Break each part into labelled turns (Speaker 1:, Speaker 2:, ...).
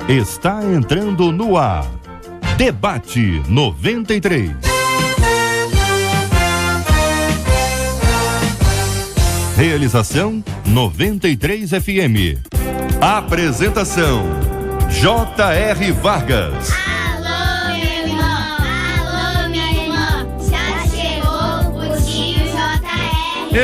Speaker 1: Está entrando no ar. Debate 93. Realização 93 FM. Apresentação J.R. Vargas.
Speaker 2: Alô, meu irmão, alô, minha irmã, já chegou o tio J.R.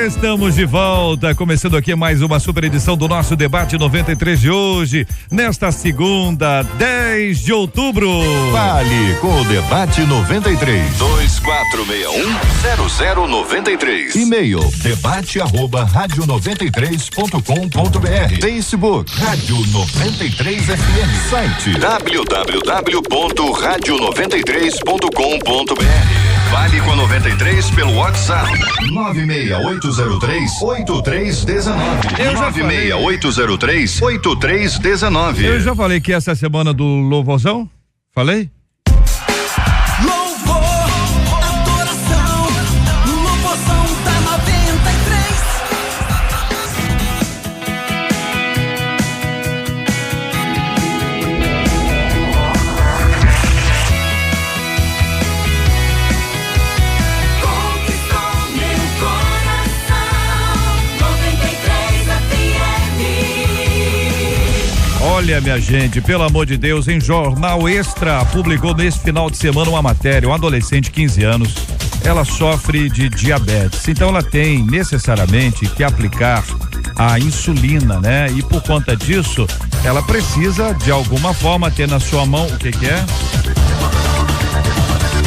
Speaker 3: Estamos de volta, começando aqui mais uma super edição do nosso Debate 93 de hoje, nesta segunda, 10 de outubro.
Speaker 1: Fale com o Debate 93. 2461-0093. E-mail debate@radio93.com.br. Facebook Rádio 93 FM. Site www.radio93.com.br. Fale com a 93 pelo WhatsApp 96803-8319. 96803-8319.
Speaker 3: Eu já falei que essa semana do louvorzão? Falei? Olha, minha gente, pelo amor de Deus, em Jornal Extra publicou nesse final de semana uma matéria, uma adolescente de 15 anos, ela sofre de diabetes, então ela tem necessariamente que aplicar a insulina, né? E por conta disso, ela precisa de alguma forma ter na sua mão, o que é?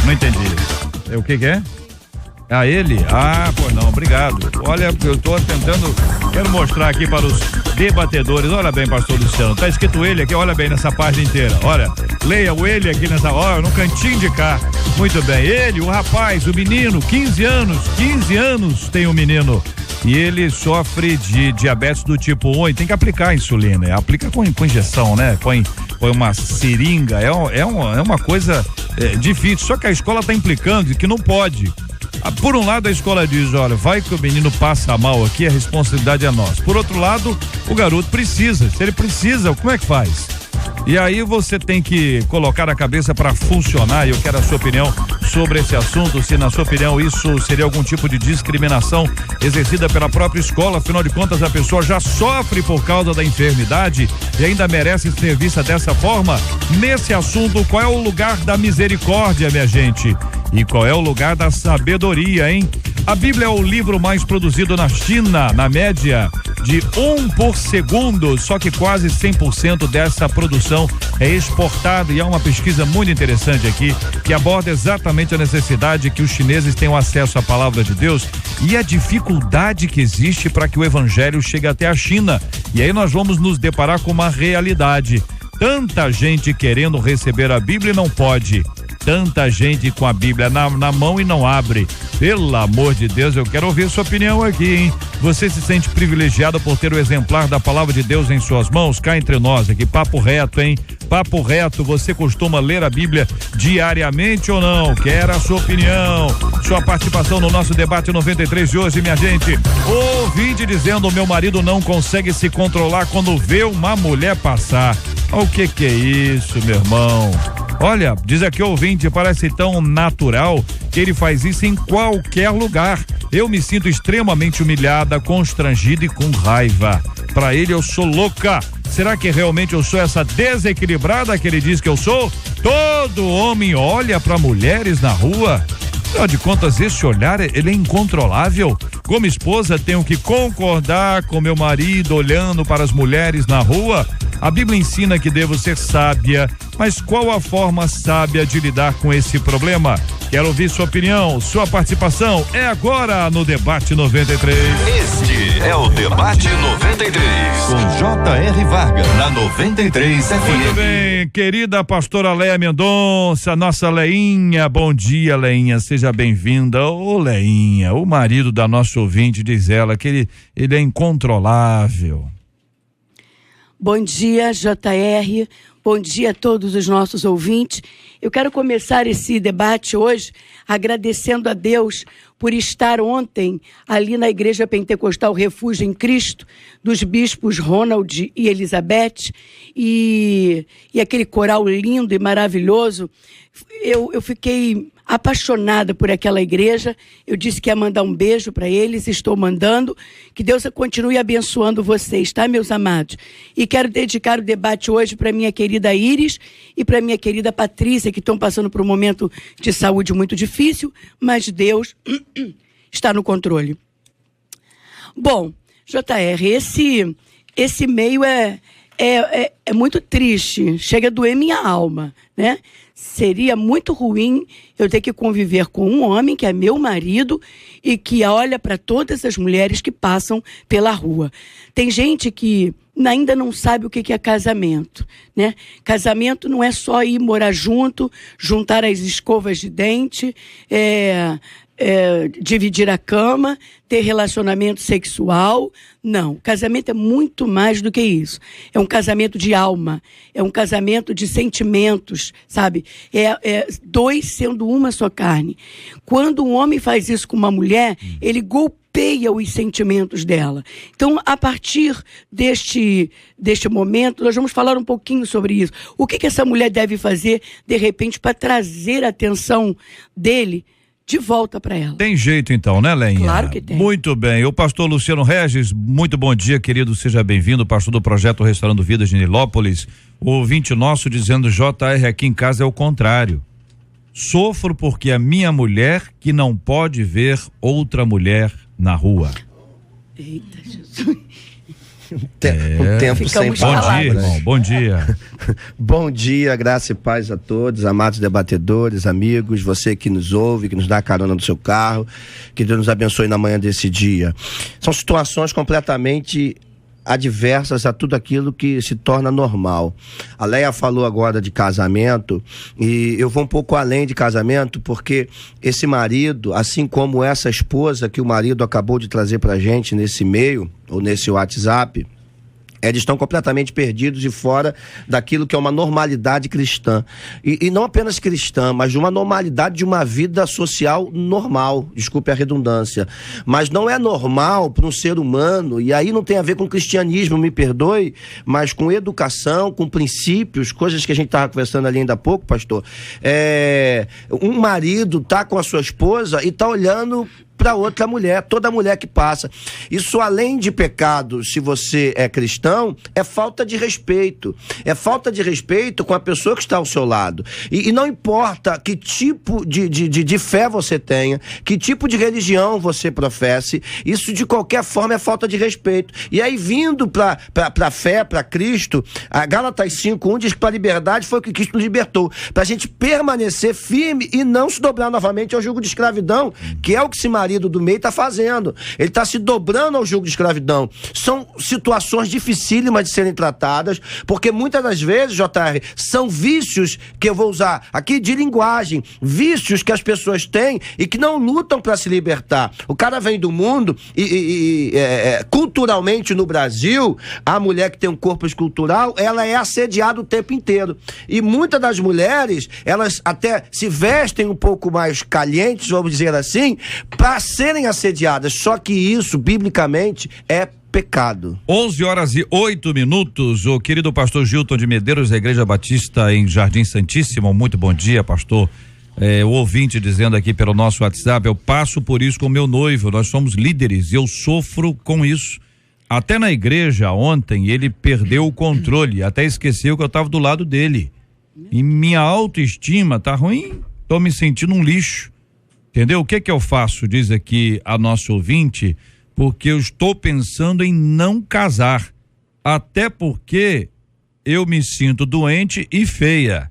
Speaker 3: Não entendi. O que é? A ele? Ah, pô, não, obrigado. Olha, eu tô tentando, quero mostrar aqui para os debatedores, olha bem, pastor Luciano, tá escrito ele aqui, olha bem nessa página inteira, olha, leia o ele aqui nessa hora, no cantinho de cá, muito bem, ele, o rapaz, o menino, 15 anos tem um menino, e ele sofre de diabetes do tipo 1 e tem que aplicar a insulina, aplica com injeção, né, põe uma seringa, é uma coisa difícil, só que a escola tá implicando que não pode. Por um lado a escola diz, olha, vai que o menino passa mal aqui, a responsabilidade é nossa. Por outro lado, o garoto precisa, se ele precisa, como é que faz? E aí você tem que colocar a cabeça para funcionar, e eu quero a sua opinião sobre esse assunto, se na sua opinião isso seria algum tipo de discriminação exercida pela própria escola, afinal de contas a pessoa já sofre por causa da enfermidade e ainda merece ser vista dessa forma. Nesse assunto, qual é o lugar da misericórdia, minha gente? E qual é o lugar da sabedoria, hein? A Bíblia é o livro mais produzido na China, na média de 1 por segundo, só que quase 100% dessa produção é exportada, e há uma pesquisa muito interessante aqui que aborda exatamente a necessidade que os chineses tenham acesso à palavra de Deus e a dificuldade que existe para que o evangelho chegue até a China. E aí nós vamos nos deparar com uma realidade. Tanta gente querendo receber a Bíblia e não pode. Tanta gente com a Bíblia na mão e não abre. Pelo amor de Deus, eu quero ouvir sua opinião aqui, hein? Você se sente privilegiado por ter o exemplar da palavra de Deus em suas mãos? Cá entre nós aqui, papo reto, hein? Papo reto, você costuma ler a Bíblia diariamente ou não? Quero a sua opinião, sua participação no nosso debate 93 de hoje, minha gente. Ouvinte dizendo, meu marido não consegue se controlar quando vê uma mulher passar. O que é isso, meu irmão? Olha, diz aqui o ouvinte, parece tão natural que ele faz isso em qualquer lugar. Eu me sinto extremamente humilhada, constrangida e com raiva. Pra ele eu sou louca. Será que realmente eu sou essa desequilibrada que ele diz que eu sou? Todo homem olha pra mulheres na rua. Afinal de contas, esse olhar, ele é incontrolável. Como esposa, tenho que concordar com meu marido olhando para as mulheres na rua. A Bíblia ensina que devo ser sábia, mas qual a forma sábia de lidar com esse problema? Quero ouvir sua opinião, sua participação é agora no Debate 93.
Speaker 1: Este é o Debate 93, com J.R. Vargas, na 93 FM.
Speaker 3: Muito bem, querida pastora Leia Mendonça, nossa Leinha, bom dia, Leinha, seja bem-vinda. Ô, Leinha, o marido da nossa ouvinte, diz ela, que ele é incontrolável.
Speaker 4: Bom dia, JR. Bom dia a todos os nossos ouvintes. Eu quero começar esse debate hoje agradecendo a Deus por estar ontem ali na Igreja Pentecostal Refúgio em Cristo, dos bispos Ronald e Elizabeth, e aquele coral lindo e maravilhoso. Eu fiquei apaixonada por aquela igreja. Eu disse que ia mandar um beijo para eles, estou mandando. Que Deus continue abençoando vocês, tá, meus amados? E quero dedicar o debate hoje para minha querida Iris e para minha querida Patrícia, que estão passando por um momento de saúde muito difícil, mas Deus está no controle. Bom, JR, esse meio é muito triste, chega a doer minha alma, né? Seria muito ruim eu ter que conviver com um homem que é meu marido e que olha para todas as mulheres que passam pela rua. Tem gente que ainda não sabe o que é casamento, né? Casamento não é só ir morar junto, juntar as escovas de dente, dividir a cama, ter relacionamento sexual. Não, casamento é muito mais do que isso. É um casamento de alma, é um casamento de sentimentos, sabe? É dois sendo uma só carne. Quando um homem faz isso com uma mulher, ele golpeia os sentimentos dela. Então, a partir deste momento, nós vamos falar um pouquinho sobre isso. O que essa mulher deve fazer, de repente, para trazer a atenção dele de volta para ela.
Speaker 3: Tem jeito então, né, Lenha?
Speaker 4: Claro que tem.
Speaker 3: Muito bem. O pastor Luciano Regis, muito bom dia, querido, seja bem-vindo, pastor do projeto Restaurando Vidas de Nilópolis. O ouvinte nosso dizendo: JR, aqui em casa é o contrário. Sofro porque a minha mulher que não pode ver outra mulher na rua.
Speaker 4: Eita, Jesus.
Speaker 5: Um tempo sem palavras.
Speaker 3: Bom dia, irmão, bom dia.
Speaker 5: Bom dia, graça e paz a todos, amados debatedores, amigos, você que nos ouve, que nos dá carona no seu carro, que Deus nos abençoe na manhã desse dia. São situações completamente adversas a tudo aquilo que se torna normal. A Leia falou agora de casamento, e eu vou um pouco além de casamento, porque esse marido, assim como essa esposa que o marido acabou de trazer pra gente nesse e-mail, ou nesse WhatsApp, eles estão completamente perdidos e fora daquilo que é uma normalidade cristã. E não apenas cristã, mas de uma normalidade de uma vida social normal, desculpe a redundância. Mas não é normal para um ser humano, e aí não tem a ver com cristianismo, me perdoe, mas com educação, com princípios, coisas que a gente estava conversando ali ainda há pouco, pastor. Um marido tá com a sua esposa e tá olhando para outra mulher, toda mulher que passa. Isso, além de pecado, se você é cristão, é falta de respeito. É falta de respeito com a pessoa que está ao seu lado. E não importa que tipo de fé você tenha, que tipo de religião você professe, isso de qualquer forma é falta de respeito. E aí, vindo para a fé, para Cristo, a Gálatas 5:1 diz que para a liberdade foi o que Cristo nos libertou. Para a gente permanecer firme e não se dobrar novamente ao jugo de escravidão, que é o que se marido do meio está fazendo. Ele está se dobrando ao jugo de escravidão. São situações dificílimas de serem tratadas, porque muitas das vezes, JR, são vícios que eu vou usar aqui de linguagem, vícios que as pessoas têm e que não lutam para se libertar. O cara vem do mundo e culturalmente no Brasil, a mulher que tem um corpo escultural, ela é assediada o tempo inteiro. E muitas das mulheres, elas até se vestem um pouco mais calientes, vamos dizer assim, para serem assediadas, só que isso, biblicamente, é pecado.
Speaker 3: 11h08. O querido pastor Gilton de Medeiros, da Igreja Batista em Jardim Santíssimo, muito bom dia, pastor. O ouvinte dizendo aqui pelo nosso WhatsApp: eu passo por isso com meu noivo, nós somos líderes e eu sofro com isso. Até na igreja ontem ele perdeu o controle, até esqueceu que eu estava do lado dele. E minha autoestima tá ruim, tô me sentindo um lixo. Entendeu? O que eu faço? Diz aqui a nossa ouvinte, porque eu estou pensando em não casar, até porque eu me sinto doente e feia,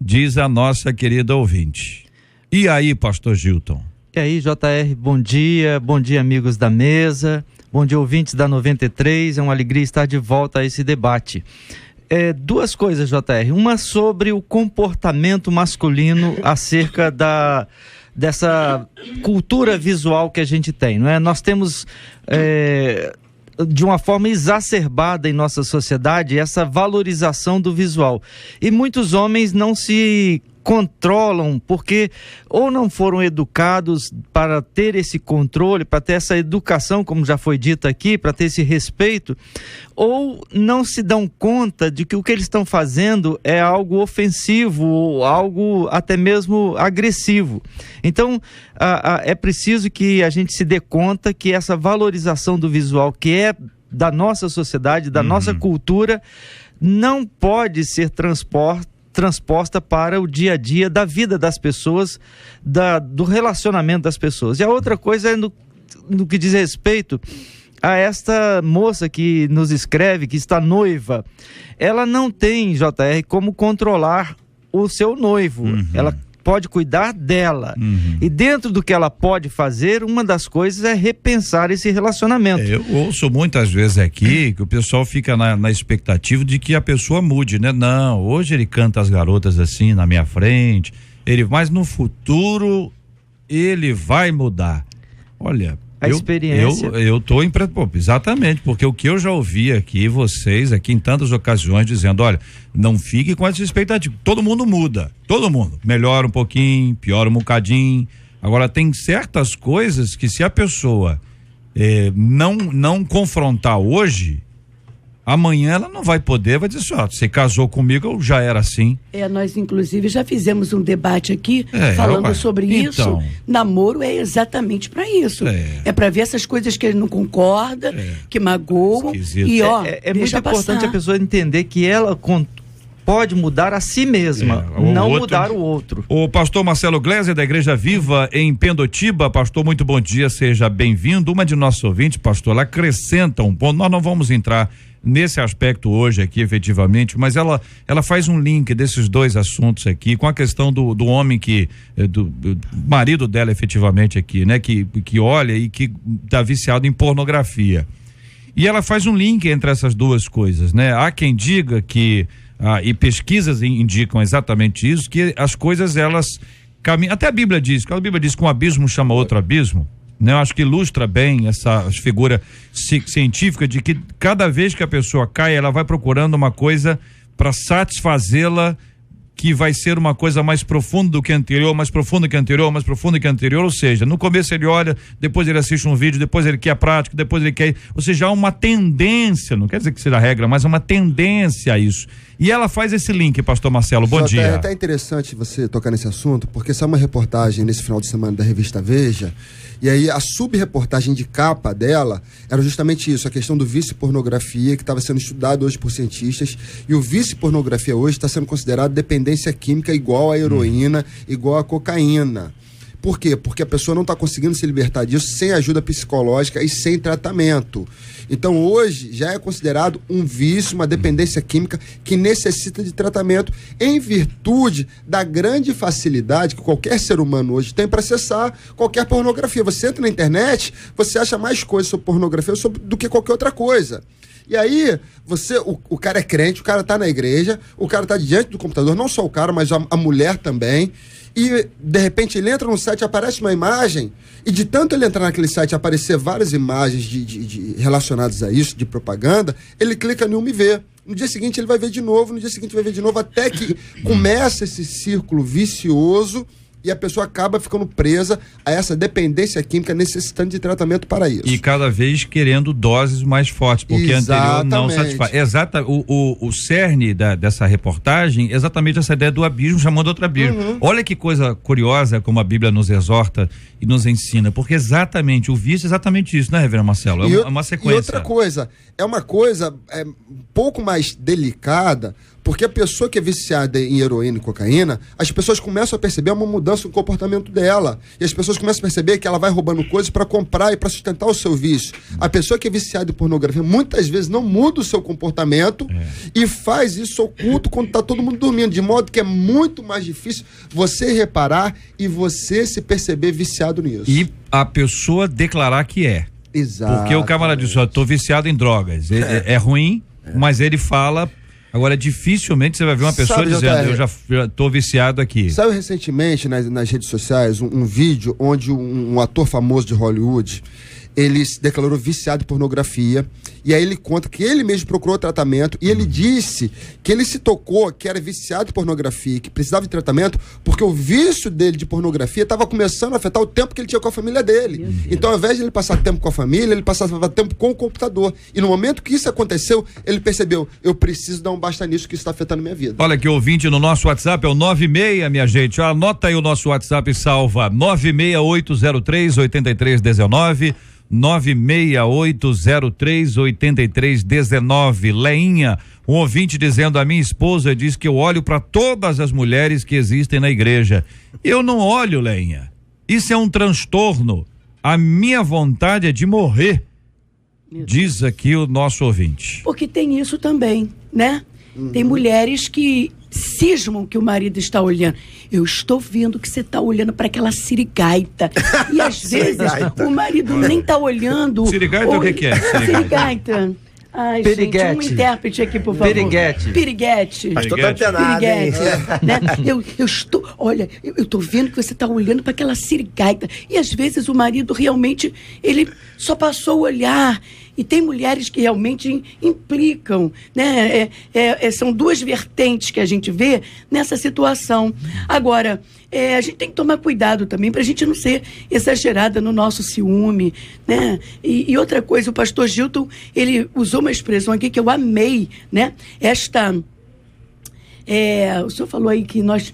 Speaker 3: diz a nossa querida ouvinte. E aí, pastor Gilton?
Speaker 6: E aí, JR, bom dia amigos da mesa, bom dia ouvintes da 93, é uma alegria estar de volta a esse debate. Duas coisas, JR, uma sobre o comportamento masculino acerca dessa cultura visual que a gente tem, não é? Nós temos de uma forma exacerbada em nossa sociedade essa valorização do visual. E muitos homens não se controlam porque ou não foram educados para ter esse controle, para ter essa educação, como já foi dito aqui, para ter esse respeito, ou não se dão conta de que o que eles estão fazendo é algo ofensivo ou algo até mesmo agressivo. Então, é preciso que a gente se dê conta que essa valorização do visual, que é da nossa sociedade, da nossa cultura, não pode ser transposta para o dia a dia da vida das pessoas, do relacionamento das pessoas. E a outra coisa é no que diz respeito a esta moça que nos escreve, que está noiva. Ela não tem, JR, como controlar o seu noivo. Ela pode cuidar dela. E dentro do que ela pode fazer, uma das coisas é repensar esse relacionamento.
Speaker 3: Eu ouço muitas vezes aqui que o pessoal fica na expectativa de que a pessoa mude, né? Não, hoje ele canta as garotas assim na minha frente, mas no futuro ele vai mudar. Olha,
Speaker 6: a experiência.
Speaker 3: Eu tô exatamente, porque o que eu já ouvi aqui, vocês aqui em tantas ocasiões dizendo, olha, não fique com essa expectativa, todo mundo muda, todo mundo melhora um pouquinho, piora um bocadinho. Agora tem certas coisas que se a pessoa não confrontar hoje, amanhã ela não vai poder, vai dizer assim, você casou comigo, eu já era assim.
Speaker 4: Nós inclusive já fizemos um debate aqui falando sobre isso. Namoro é exatamente para isso. É para ver essas coisas que ele não concorda, que magoam.
Speaker 3: Esquisito.
Speaker 4: E
Speaker 6: é muito importante a pessoa entender que ela pode mudar a si mesma, não mudar o outro.
Speaker 3: O pastor Marcelo Gleiser, da Igreja Viva em Pendotiba. Pastor, muito bom dia, seja bem-vindo. Uma de nossos ouvintes, pastor, ela acrescenta um ponto, nós não vamos entrar nesse aspecto hoje aqui, efetivamente, mas ela faz um link desses dois assuntos aqui, com a questão do homem do marido dela, efetivamente, aqui, né, que olha e que tá viciado em pornografia. E ela faz um link entre essas duas coisas, né? Há quem diga que, e pesquisas indicam exatamente isso, que as coisas elas caminham, até a Bíblia diz que um abismo chama outro abismo, né? Eu acho que ilustra bem essa figura científica de que cada vez que a pessoa cai, ela vai procurando uma coisa para satisfazê-la, que vai ser uma coisa mais profunda do que anterior, mais profunda que anterior, mais profunda que anterior. Ou seja, no começo ele olha, depois ele assiste um vídeo, depois ele quer a prática, depois ele quer, ou seja, há uma tendência, não quer dizer que seja regra, mas uma tendência a isso. E ela faz esse link, pastor Marcelo, bom dia.
Speaker 7: É até interessante você tocar nesse assunto, porque essa é uma reportagem nesse final de semana da revista Veja, e aí a subreportagem de capa dela era justamente isso, a questão do vício em pornografia, que estava sendo estudado hoje por cientistas, e o vício em pornografia hoje está sendo considerado dependência química igual à heroína, igual à cocaína. Por quê? Porque a pessoa não está conseguindo se libertar disso sem ajuda psicológica e sem tratamento. Então hoje já é considerado um vício, uma dependência química que necessita de tratamento em virtude da grande facilidade que qualquer ser humano hoje tem para acessar qualquer pornografia. Você entra na internet, você acha mais coisas sobre pornografia do que qualquer outra coisa. E aí, o cara é crente, o cara tá na igreja, o cara tá diante do computador, não só o cara, mas a mulher também. E, de repente, ele entra no site, aparece uma imagem, e de tanto ele entrar naquele site e aparecer várias imagens relacionadas a isso, de propaganda, ele clica em uma e vê. No dia seguinte ele vai ver de novo, no dia seguinte vai ver de novo, até que começa esse círculo vicioso e a pessoa acaba ficando presa a essa dependência química, necessitando de tratamento para isso.
Speaker 3: E cada vez querendo doses mais fortes, porque a anterior não satisfaz. O cerne dessa reportagem, exatamente essa ideia do abismo chamando outro abismo. Olha que coisa curiosa como a Bíblia nos exorta e nos ensina, porque exatamente o vício é exatamente isso, né, reverendo Marcelo? É uma sequência.
Speaker 7: E outra coisa, é uma coisa um pouco mais delicada, porque a pessoa que é viciada em heroína e cocaína, as pessoas começam a perceber uma mudança no comportamento dela. E as pessoas começam a perceber que ela vai roubando coisas para comprar e para sustentar o seu vício. A pessoa que é viciada em pornografia, muitas vezes não muda o seu comportamento e faz isso oculto quando está todo mundo dormindo. De modo que é muito mais difícil você reparar e você se perceber viciado nisso.
Speaker 3: E a pessoa declarar que é.
Speaker 7: Exato.
Speaker 3: Porque o camarada diz, tô viciado em drogas. É ruim, mas ele fala. Agora, dificilmente você vai ver uma pessoa dizendo, eu já tô viciado aqui.
Speaker 7: Saiu recentemente nas redes sociais um vídeo onde um ator famoso de Hollywood, ele se declarou viciado em pornografia, e aí ele conta que ele mesmo procurou tratamento, e ele disse que ele se tocou que era viciado em pornografia, que precisava de tratamento, porque o vício dele de pornografia estava começando a afetar o tempo que ele tinha com a família dele. Então, ao invés de ele passar tempo com a família, ele passava tempo com o computador. E no momento que isso aconteceu, ele percebeu, eu preciso dar um basta nisso, que isso está afetando minha vida.
Speaker 3: Olha aqui, ouvinte no nosso WhatsApp, é o 96, minha gente. Anota aí o nosso WhatsApp e salva. 96803-8319. 96803-8319. Leinha, um ouvinte dizendo: a minha esposa diz que eu olho para todas as mulheres que existem na igreja. Eu não olho, Leinha. Isso é um transtorno. A minha vontade é de morrer. Diz aqui o nosso ouvinte.
Speaker 4: Porque tem isso também, né? Tem mulheres que cismam que o marido está olhando. Eu estou vendo que você está olhando para aquela sirigaita. E às vezes o marido nem está olhando.
Speaker 3: Sirigaita o que é?
Speaker 4: Sirigaita. Ai,
Speaker 6: Piriguete.
Speaker 4: gente, um intérprete aqui, por favor.
Speaker 6: Piriguete.
Speaker 4: Piriguete.
Speaker 5: Mas tô antenado, hein?
Speaker 4: Piriguete, né? Eu estou, olha, eu tô vendo que você está olhando para aquela sirigaita. E às vezes o marido realmente, ele só passou a olhar. E tem mulheres que realmente implicam, né? São duas vertentes que a gente vê nessa situação. Agora, a gente tem que tomar cuidado também para a gente não ser exagerada no nosso ciúme, né? E outra coisa, o pastor Gilton, ele usou uma expressão aqui que eu amei, né? O senhor falou aí que nós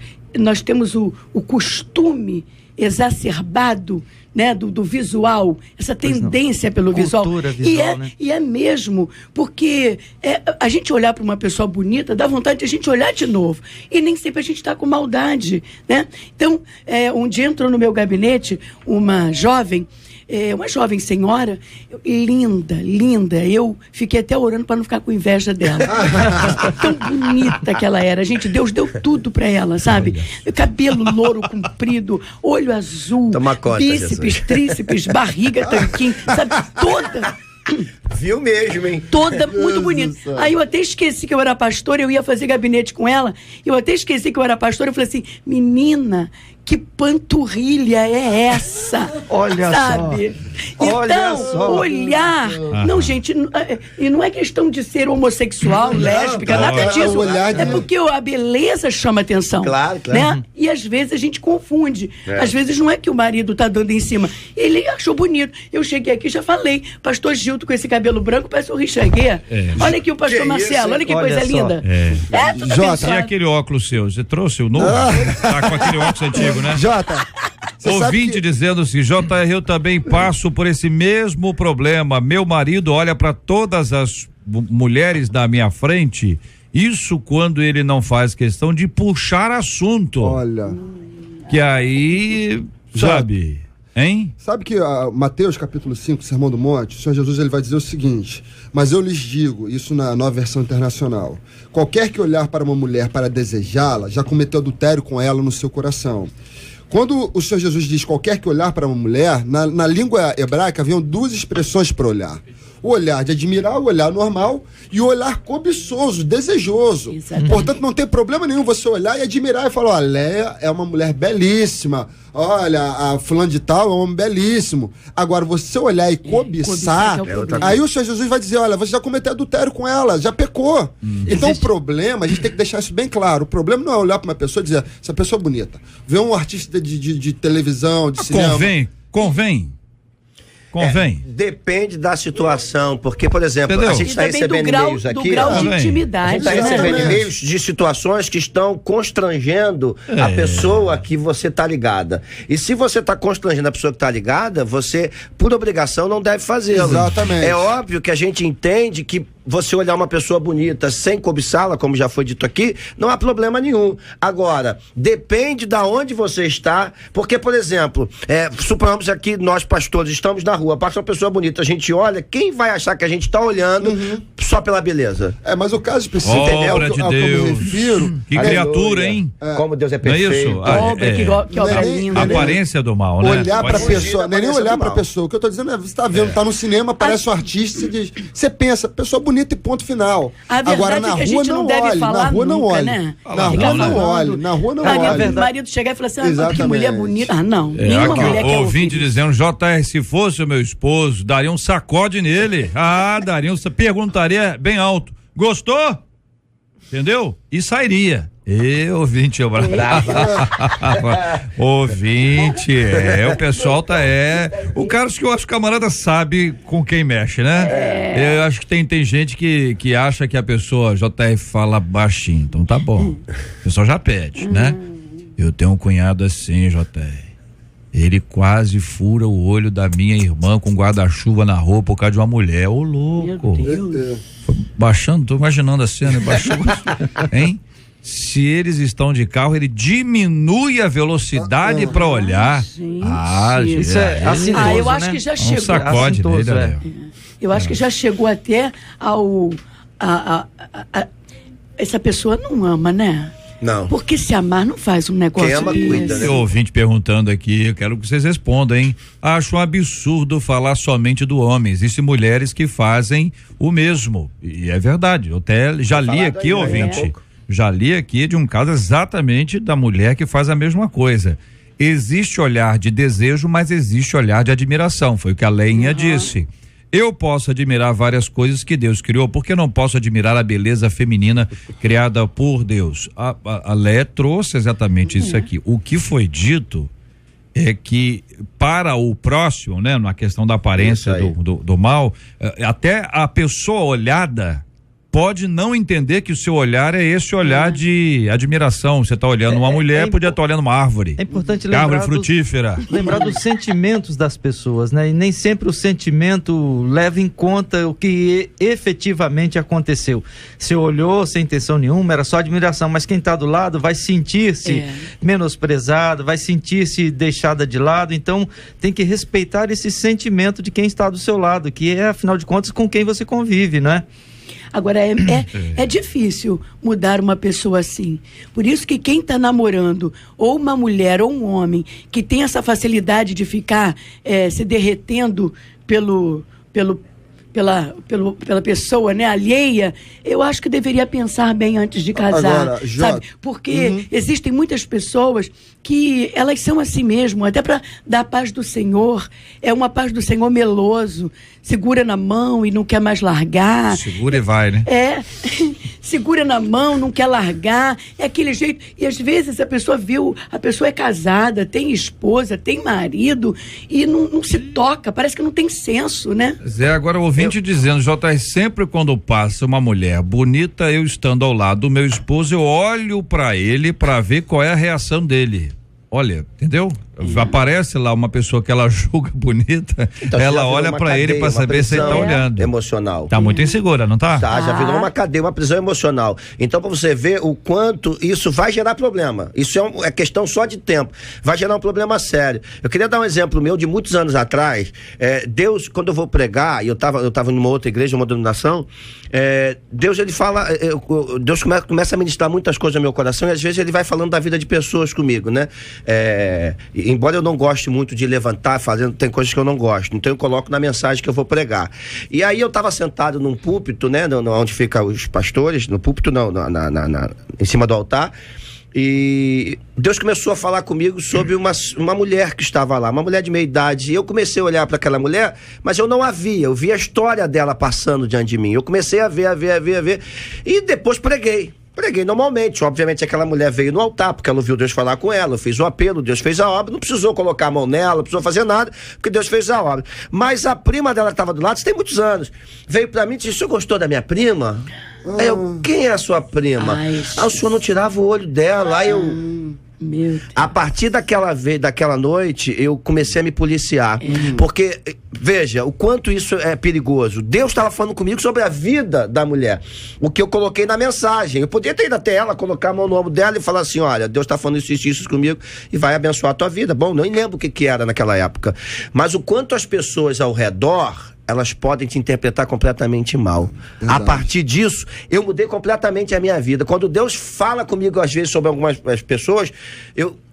Speaker 4: temos o costume exacerbado, né, do visual, essa tendência pelo visual.
Speaker 6: Visual, né?
Speaker 4: E é mesmo, porque a gente olhar para uma pessoa bonita, dá vontade de a gente olhar de novo. E nem sempre a gente está com maldade, né? Então, um dia entrou no meu gabinete uma jovem senhora, linda. Eu fiquei até orando para não ficar com inveja dela. Tão bonita que ela era. Gente, Deus deu tudo para ela, sabe? Cabelo louro, comprido, olho azul, bíceps, tríceps, barriga, tanquinho, sabe? Toda.
Speaker 5: Viu mesmo, hein?
Speaker 4: Toda muito bonita. Aí eu até esqueci que eu era pastora, eu ia fazer gabinete com ela, eu até esqueci que eu era pastora, eu falei assim: menina, que panturrilha é essa?
Speaker 6: Olha
Speaker 4: sabe?
Speaker 6: só. Olha
Speaker 4: então,
Speaker 6: só.
Speaker 4: olhar. Não, gente, e não é questão de ser homossexual, lésbica, nada disso. É porque a beleza chama atenção.
Speaker 5: Claro.
Speaker 4: Né? E às vezes a gente confunde. Às vezes não é que o marido tá dando em cima. Ele achou bonito. Eu cheguei aqui e já falei. Pastor Gilton com esse cabelo branco parece o Richard Guerra. Olha aqui o pastor Marcelo. Olha que coisa linda.
Speaker 3: E aquele óculos seu? Você trouxe o novo? Tá com aquele óculos antigo, né?
Speaker 7: Jota,
Speaker 3: ouvinte dizendo assim: JR, eu também passo por esse mesmo problema. Meu marido olha para todas as mulheres na minha frente. Isso quando ele não faz questão de puxar assunto.
Speaker 7: Olha.
Speaker 3: Que aí, sabe, hein?
Speaker 7: Sabe que Mateus capítulo 5, Sermão do Monte, o Senhor Jesus ele vai dizer o seguinte: mas eu lhes digo, isso na Nova Versão Internacional, qualquer que olhar para uma mulher para desejá-la, já cometeu adultério com ela no seu coração. Quando o Senhor Jesus diz qualquer que olhar para uma mulher, na língua hebraica haviam duas expressões para olhar. O olhar de admirar, o olhar normal, e o olhar cobiçoso, desejoso.
Speaker 4: Exatamente.
Speaker 7: Portanto, não tem problema nenhum você olhar e admirar e falar: ó, Léa é uma mulher belíssima, olha, a fulano de tal é um homem belíssimo. Agora, você olhar e cobiçar, aí o Senhor Jesus vai dizer: olha, você já cometeu adultério com ela, já pecou. Então, o problema, a gente tem que deixar isso bem claro, o problema não é olhar para uma pessoa e dizer: essa pessoa é bonita. Ver um artista de televisão, de cinema...
Speaker 3: Convém.
Speaker 5: Depende da situação, porque, por exemplo, a gente está recebendo e-mails aqui.
Speaker 4: Do grau de intimidade.
Speaker 5: A gente está recebendo e-mails de situações que estão constrangendo a pessoa que você está ligada. E se você está constrangendo a pessoa que está ligada, você, por obrigação, não deve fazê-lo.
Speaker 7: Exatamente.
Speaker 5: É óbvio que a gente entende que você olhar uma pessoa bonita sem cobiçá-la, como já foi dito aqui, não há problema nenhum. Agora, depende da onde você está, porque, por exemplo, suponhamos aqui, nós pastores estamos na rua, passa uma pessoa bonita, a gente olha, quem vai achar que a gente está olhando só pela beleza?
Speaker 7: Mas o caso específico,
Speaker 3: obra de
Speaker 7: ao que eu me refiro...
Speaker 3: Que criatura, hein?
Speaker 5: Como Deus é
Speaker 3: Não é
Speaker 5: perfeito.
Speaker 3: isso?
Speaker 4: Que obra linda.
Speaker 3: A aparência do mal, né?
Speaker 7: Olhar pra pessoa, não é nem olhar pra
Speaker 5: mal.
Speaker 7: pessoa. O que eu tô dizendo é, você tá vendo, tá no cinema, aparece um artista, você pensa, pessoa bonita, bonita e ponto final.
Speaker 4: A verdade
Speaker 7: Agora,
Speaker 4: é
Speaker 7: na
Speaker 4: que a
Speaker 7: rua
Speaker 4: gente não deve
Speaker 7: olhe,
Speaker 4: falar
Speaker 7: na rua não
Speaker 4: nunca,
Speaker 7: olhe.
Speaker 4: né?
Speaker 7: Na
Speaker 4: Ficar
Speaker 7: rua não
Speaker 4: falando.
Speaker 7: olhe, na rua não
Speaker 4: O
Speaker 7: olhe.
Speaker 4: marido chegar e falar assim, que
Speaker 7: Exatamente.
Speaker 4: mulher bonita. Ah, não.
Speaker 3: É,
Speaker 4: Nenhuma
Speaker 3: aqui,
Speaker 4: mulher
Speaker 3: o
Speaker 4: quer
Speaker 3: ouvinte
Speaker 4: ouvir.
Speaker 3: dizendo, JR, se fosse o meu esposo, daria um sacode nele. Daria perguntaria bem alto. Gostou? Entendeu? E sairia. Ouvinte, eu bravo. Ouvinte, o pessoal o cara, acho que o camarada sabe com quem mexe, né? Eu acho que tem gente que acha que a pessoa JR fala baixinho, então tá bom. O pessoal já pede, né? Eu tenho um cunhado assim, JR. Ele quase fura o olho da minha irmã com guarda-chuva na rua por causa de uma mulher. Ô, louco.
Speaker 4: Meu Deus.
Speaker 3: Baixando, tô imaginando a cena, baixando, hein? Se eles estão de carro, ele diminui a velocidade pra olhar.
Speaker 4: Gente.
Speaker 6: Isso é assintoso,
Speaker 4: eu acho
Speaker 6: né?
Speaker 4: que já
Speaker 3: Um
Speaker 4: chegou.
Speaker 3: sacode
Speaker 6: Assintoso,
Speaker 3: nele,
Speaker 6: é.
Speaker 3: né?
Speaker 4: Eu acho que já chegou até essa pessoa não ama, né?
Speaker 5: Não.
Speaker 4: Porque se amar não faz um negócio
Speaker 5: Quem ama,
Speaker 4: desse.
Speaker 5: cuida, né?
Speaker 3: Tem ouvinte perguntando aqui, eu quero que vocês respondam, hein? Acho um absurdo falar somente do homem. Existem mulheres que fazem o mesmo. E é verdade. Eu até já li
Speaker 5: falado
Speaker 3: aqui,
Speaker 5: aí,
Speaker 3: ouvinte. Já li aqui de um caso exatamente da mulher que faz a mesma coisa. Existe olhar de desejo, mas existe olhar de admiração. Foi o que a Leinha disse. Eu posso admirar várias coisas que Deus criou, por que não posso admirar a beleza feminina criada por Deus? A Lé trouxe exatamente isso aqui. O que foi dito é que para o próximo, né, na questão da aparência do mal, até a pessoa olhada pode não entender que o seu olhar é esse olhar de admiração. Você está olhando uma mulher, podia estar olhando uma árvore.
Speaker 6: É importante lembrar
Speaker 3: árvore frutífera.
Speaker 6: Lembrar dos sentimentos das pessoas, né? E nem sempre o sentimento leva em conta o que efetivamente aconteceu. Você olhou sem intenção nenhuma, era só admiração, mas quem está do lado vai sentir-se menosprezado, vai sentir-se deixada de lado, então tem que respeitar esse sentimento de quem está do seu lado, que é, afinal de contas, com quem você convive, né?
Speaker 4: Agora, é difícil mudar uma pessoa assim. Por isso que quem está namorando, ou uma mulher ou um homem, que tem essa facilidade de ficar se derretendo pela pessoa, né, alheia, eu acho que deveria pensar bem antes de casar.
Speaker 7: Agora,
Speaker 4: sabe? Porque existem muitas pessoas que elas são assim mesmo, até para dar a paz do Senhor. É uma paz do Senhor meloso, segura na mão e não quer mais largar.
Speaker 3: Segura e vai, né?
Speaker 4: Segura na mão, não quer largar, é aquele jeito. E às vezes a pessoa é casada, tem esposa, tem marido e não se toca, parece que não tem senso, né?
Speaker 3: Zé, agora o ouvinte dizendo, JR, sempre quando passa uma mulher bonita, eu estando ao lado do meu esposo, eu olho pra ele pra ver qual é a reação dele. Olha, entendeu? Aparece lá uma pessoa que ela julga bonita,
Speaker 5: Então,
Speaker 3: ela olha pra ele pra saber se ele tá olhando.
Speaker 5: Emocional.
Speaker 3: Tá muito insegura, não tá?
Speaker 5: Tá, já virou uma cadeia, uma prisão emocional. Então, pra você ver o quanto isso vai gerar problema. Isso é questão só de tempo. Vai gerar um problema sério. Eu queria dar um exemplo meu de muitos anos atrás. Deus, quando eu vou pregar, e eu tava numa outra igreja, uma denominação, Deus, ele fala, Deus começa a ministrar muitas coisas no meu coração, e às vezes ele vai falando da vida de pessoas comigo, né? Embora eu não goste muito de levantar, tem coisas que eu não gosto, então eu coloco na mensagem que eu vou pregar. E aí eu estava sentado num púlpito, né, onde ficam os pastores, no púlpito não, em cima do altar, e Deus começou a falar comigo sobre uma mulher que estava lá, uma mulher de meia idade, e eu comecei a olhar para aquela mulher, mas eu não a via, eu vi a história dela passando diante de mim, eu comecei a ver, e depois preguei normalmente. Obviamente aquela mulher veio no altar, porque ela ouviu Deus falar com ela, eu fiz o apelo, Deus fez a obra, não precisou colocar a mão nela, não precisou fazer nada, porque Deus fez a obra. Mas a prima dela que estava do lado, isso tem muitos anos, veio pra mim e disse, o senhor gostou da minha prima? Aí eu, quem é a sua prima? O senhor não tirava o olho dela, aí eu...
Speaker 4: Meu Deus.
Speaker 5: A partir daquela noite, eu comecei a me policiar. Porque, veja, o quanto isso é perigoso. Deus estava falando comigo sobre a vida da mulher. O que eu coloquei na mensagem. Eu podia ter ido até ela, colocar a mão no ombro dela e falar assim, olha, Deus está falando isso comigo e vai abençoar a tua vida. Bom, nem lembro o que era naquela época. Mas o quanto as pessoas ao redor elas podem te interpretar completamente mal.
Speaker 7: Verdade.
Speaker 5: A partir disso, eu mudei completamente a minha vida. Quando Deus fala comigo, às vezes, sobre algumas pessoas,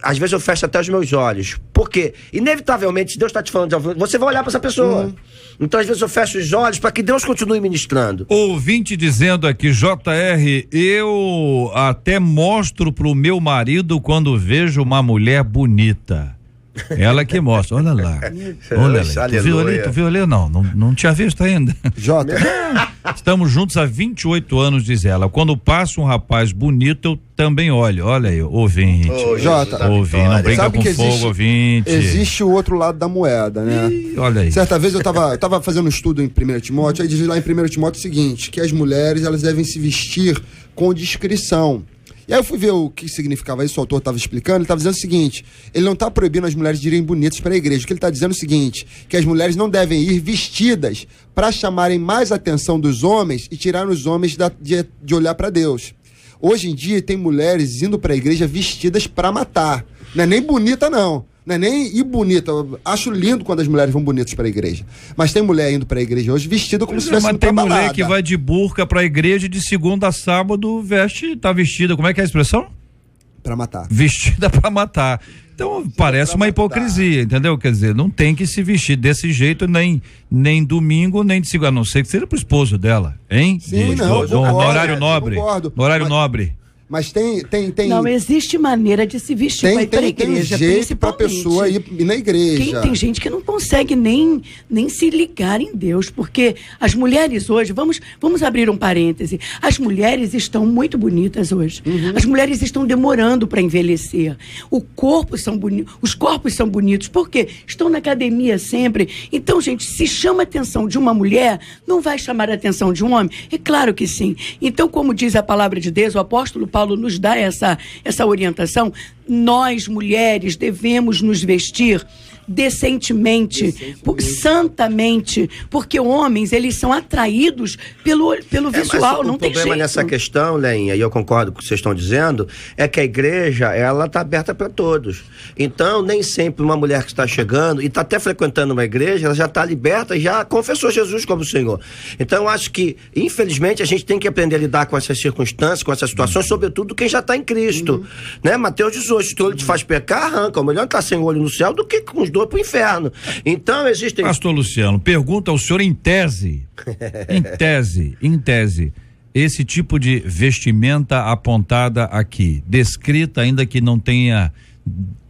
Speaker 5: às vezes eu fecho até os meus olhos. Por quê? Inevitavelmente, se Deus está te falando de algo, você vai olhar para essa pessoa. Então, às vezes, eu fecho os olhos para que Deus continue ministrando.
Speaker 3: Ouvinte dizendo aqui, JR, eu até mostro pro meu marido quando vejo uma mulher bonita. Ela que mostra, olha lá. Olha lá. Tu viu ali? Não tinha visto ainda.
Speaker 7: Jota.
Speaker 3: Estamos juntos há 28 anos, diz ela. Quando passa um rapaz bonito, eu também olho. Olha aí, ouvinte.
Speaker 7: Jota.
Speaker 3: Ouvinte, não brinca
Speaker 7: Sabe
Speaker 3: com
Speaker 7: que
Speaker 3: fogo, ouvinte.
Speaker 7: Existe o outro lado da moeda, né?
Speaker 3: Olha aí.
Speaker 7: Certa vez eu tava fazendo um estudo em 1 Timóteo, aí diz lá em 1 Timóteo o seguinte, que as mulheres, elas devem se vestir com discrição. E aí eu fui ver o que significava isso, o autor estava explicando, ele estava dizendo o seguinte, ele não está proibindo as mulheres de irem bonitas para a igreja, o que ele está dizendo é o seguinte, que as mulheres não devem ir vestidas para chamarem mais a atenção dos homens e tirar os homens de olhar para Deus. Hoje em dia tem mulheres indo para a igreja vestidas para matar, não é nem bonita não. Não é nem ir bonita. Eu acho lindo quando as mulheres vão bonitas para a igreja. Mas tem mulher indo para a igreja hoje vestida como se estivesse indo pra balada.
Speaker 3: Mas tem mulher que vai de burca para a igreja de segunda a sábado, tá vestida. Como é que é a expressão?
Speaker 7: Para matar.
Speaker 3: Vestida para matar. Então parece uma hipocrisia, entendeu? Quer dizer, não tem que se vestir desse jeito nem domingo, nem de segunda. A não ser que seja pro esposo dela, hein?
Speaker 7: Sim,
Speaker 3: no horário nobre. No horário nobre.
Speaker 7: Mas tem.
Speaker 4: Não existe maneira de se vestir para ir para a igreja.
Speaker 7: Tem jeito para a pessoa ir na igreja.
Speaker 4: Tem gente que não consegue nem se ligar em Deus, porque as mulheres hoje, vamos abrir um parêntese, as mulheres estão muito bonitas hoje. As mulheres estão demorando para envelhecer. Os corpos são bonitos, porque estão na academia sempre. Então, gente, se chama a atenção de uma mulher, não vai chamar a atenção de um homem? É claro que sim. Então, como diz a palavra de Deus, o apóstolo Paulo nos dá essa orientação, nós mulheres devemos nos vestir decentemente, santamente, porque homens, eles são atraídos pelo visual, não tem jeito.
Speaker 5: O problema nessa questão, Leinha, e eu concordo com o que vocês estão dizendo, é que a igreja, ela está aberta para todos. Então, nem sempre uma mulher que está chegando e está até frequentando uma igreja, ela já está liberta e já confessou Jesus como Senhor. Então, eu acho que, infelizmente, a gente tem que aprender a lidar com essas circunstâncias, com essas situações, sobretudo quem já está em Cristo. Né? Mateus 18, se o olho te faz pecar, arranca. O melhor estar sem o olho no céu do que com os dois para o inferno. Então, existem...
Speaker 3: Pastor Luciano, pergunta ao senhor em tese, esse tipo de vestimenta apontada aqui, descrita, ainda que não tenha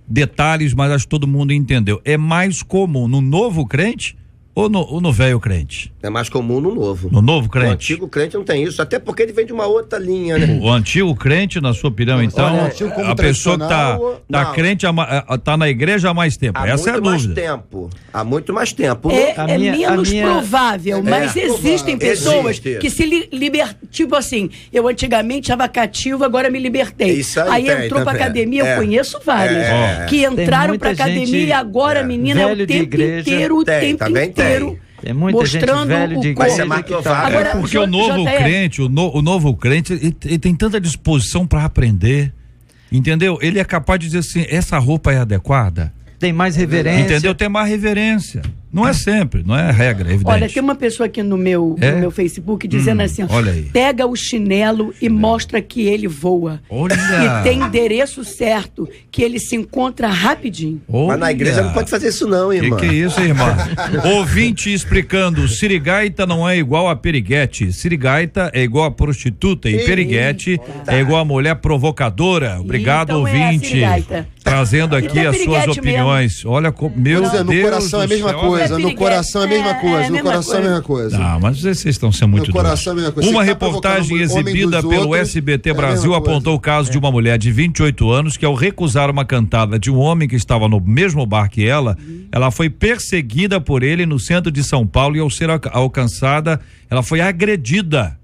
Speaker 3: detalhes, mas acho que todo mundo entendeu, é mais comum no novo crente ou no velho crente?
Speaker 5: É mais comum no novo.
Speaker 3: No novo crente?
Speaker 5: O antigo crente não tem isso, até porque ele vem de uma outra linha, né?
Speaker 3: O antigo crente, na sua opinião, então, a pessoa que tá crente, tá na igreja há mais tempo. Essa é a dúvida.
Speaker 5: Há muito mais tempo.
Speaker 4: É menos provável, mas existem pessoas que se libertam, tipo assim, eu antigamente estava cativo, agora me libertei. Aí entrou pra academia, eu conheço vários, que entraram pra academia e agora, menina, é o tempo inteiro,
Speaker 6: Tem muita
Speaker 4: mostrando
Speaker 6: gente velho de
Speaker 4: igreja
Speaker 6: que tá...
Speaker 3: Agora, porque o novo crente, ele tem tanta disposição para aprender, entendeu? Ele é capaz de dizer assim, essa roupa é adequada?
Speaker 6: Tem mais reverência.
Speaker 3: Entendeu? Tem mais reverência. Não é sempre, não é regra, é evidente.
Speaker 4: Olha, tem uma pessoa aqui no meu Facebook dizendo assim, pega o chinelo e mostra que ele voa.
Speaker 3: Olha.
Speaker 4: E tem endereço certo, que ele se encontra rapidinho.
Speaker 5: Mas na igreja não pode fazer isso não, irmã.
Speaker 3: Que é isso, irmã? Ouvinte explicando, sirigaita não é igual a periguete. Sirigaita é igual a prostituta e periguete é igual a mulher provocadora. Obrigado, então ouvinte. Trazendo aqui as suas opiniões. Mesmo. Olha, meu Deus.
Speaker 7: No coração é a mesma coisa. No coração é a mesma coisa. No coração é a mesma coisa.
Speaker 3: Não, mas vocês estão sendo muito doidos. Uma reportagem exibida pelo SBT Brasil apontou o caso de uma mulher de 28 anos que, ao recusar uma cantada de um homem que estava no mesmo bar que ela foi perseguida por ele no centro de São Paulo e, ao ser alcançada, ela foi agredida.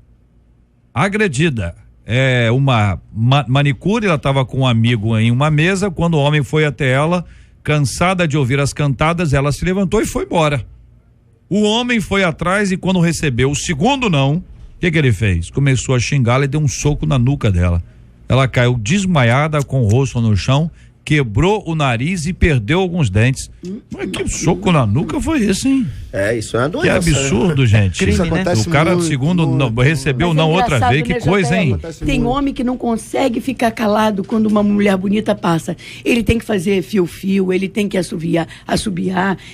Speaker 3: É uma manicure, ela estava com um amigo em uma mesa, quando o homem foi até ela, cansada de ouvir as cantadas, ela se levantou e foi embora. O homem foi atrás e, quando recebeu o segundo não, o que ele fez? Começou a xingá-la e deu um soco na nuca dela. Ela caiu desmaiada com o rosto no chão, quebrou o nariz e perdeu alguns dentes. Mas que soco na nuca foi esse, hein?
Speaker 5: Isso é uma
Speaker 3: Que
Speaker 5: doença.
Speaker 3: absurdo, gente.
Speaker 6: Crime,
Speaker 7: Isso
Speaker 6: né?
Speaker 7: acontece
Speaker 3: O cara,
Speaker 7: muito,
Speaker 3: segundo, não, recebeu
Speaker 4: Mas é
Speaker 3: não outra
Speaker 4: engraçado,
Speaker 3: vez. Que
Speaker 4: né,
Speaker 3: coisa,
Speaker 4: JR?
Speaker 3: hein?
Speaker 7: Acontece
Speaker 4: Tem
Speaker 7: muito.
Speaker 4: homem que não consegue ficar calado quando uma mulher bonita passa. Ele tem que fazer fio-fio, ele tem que assobiar,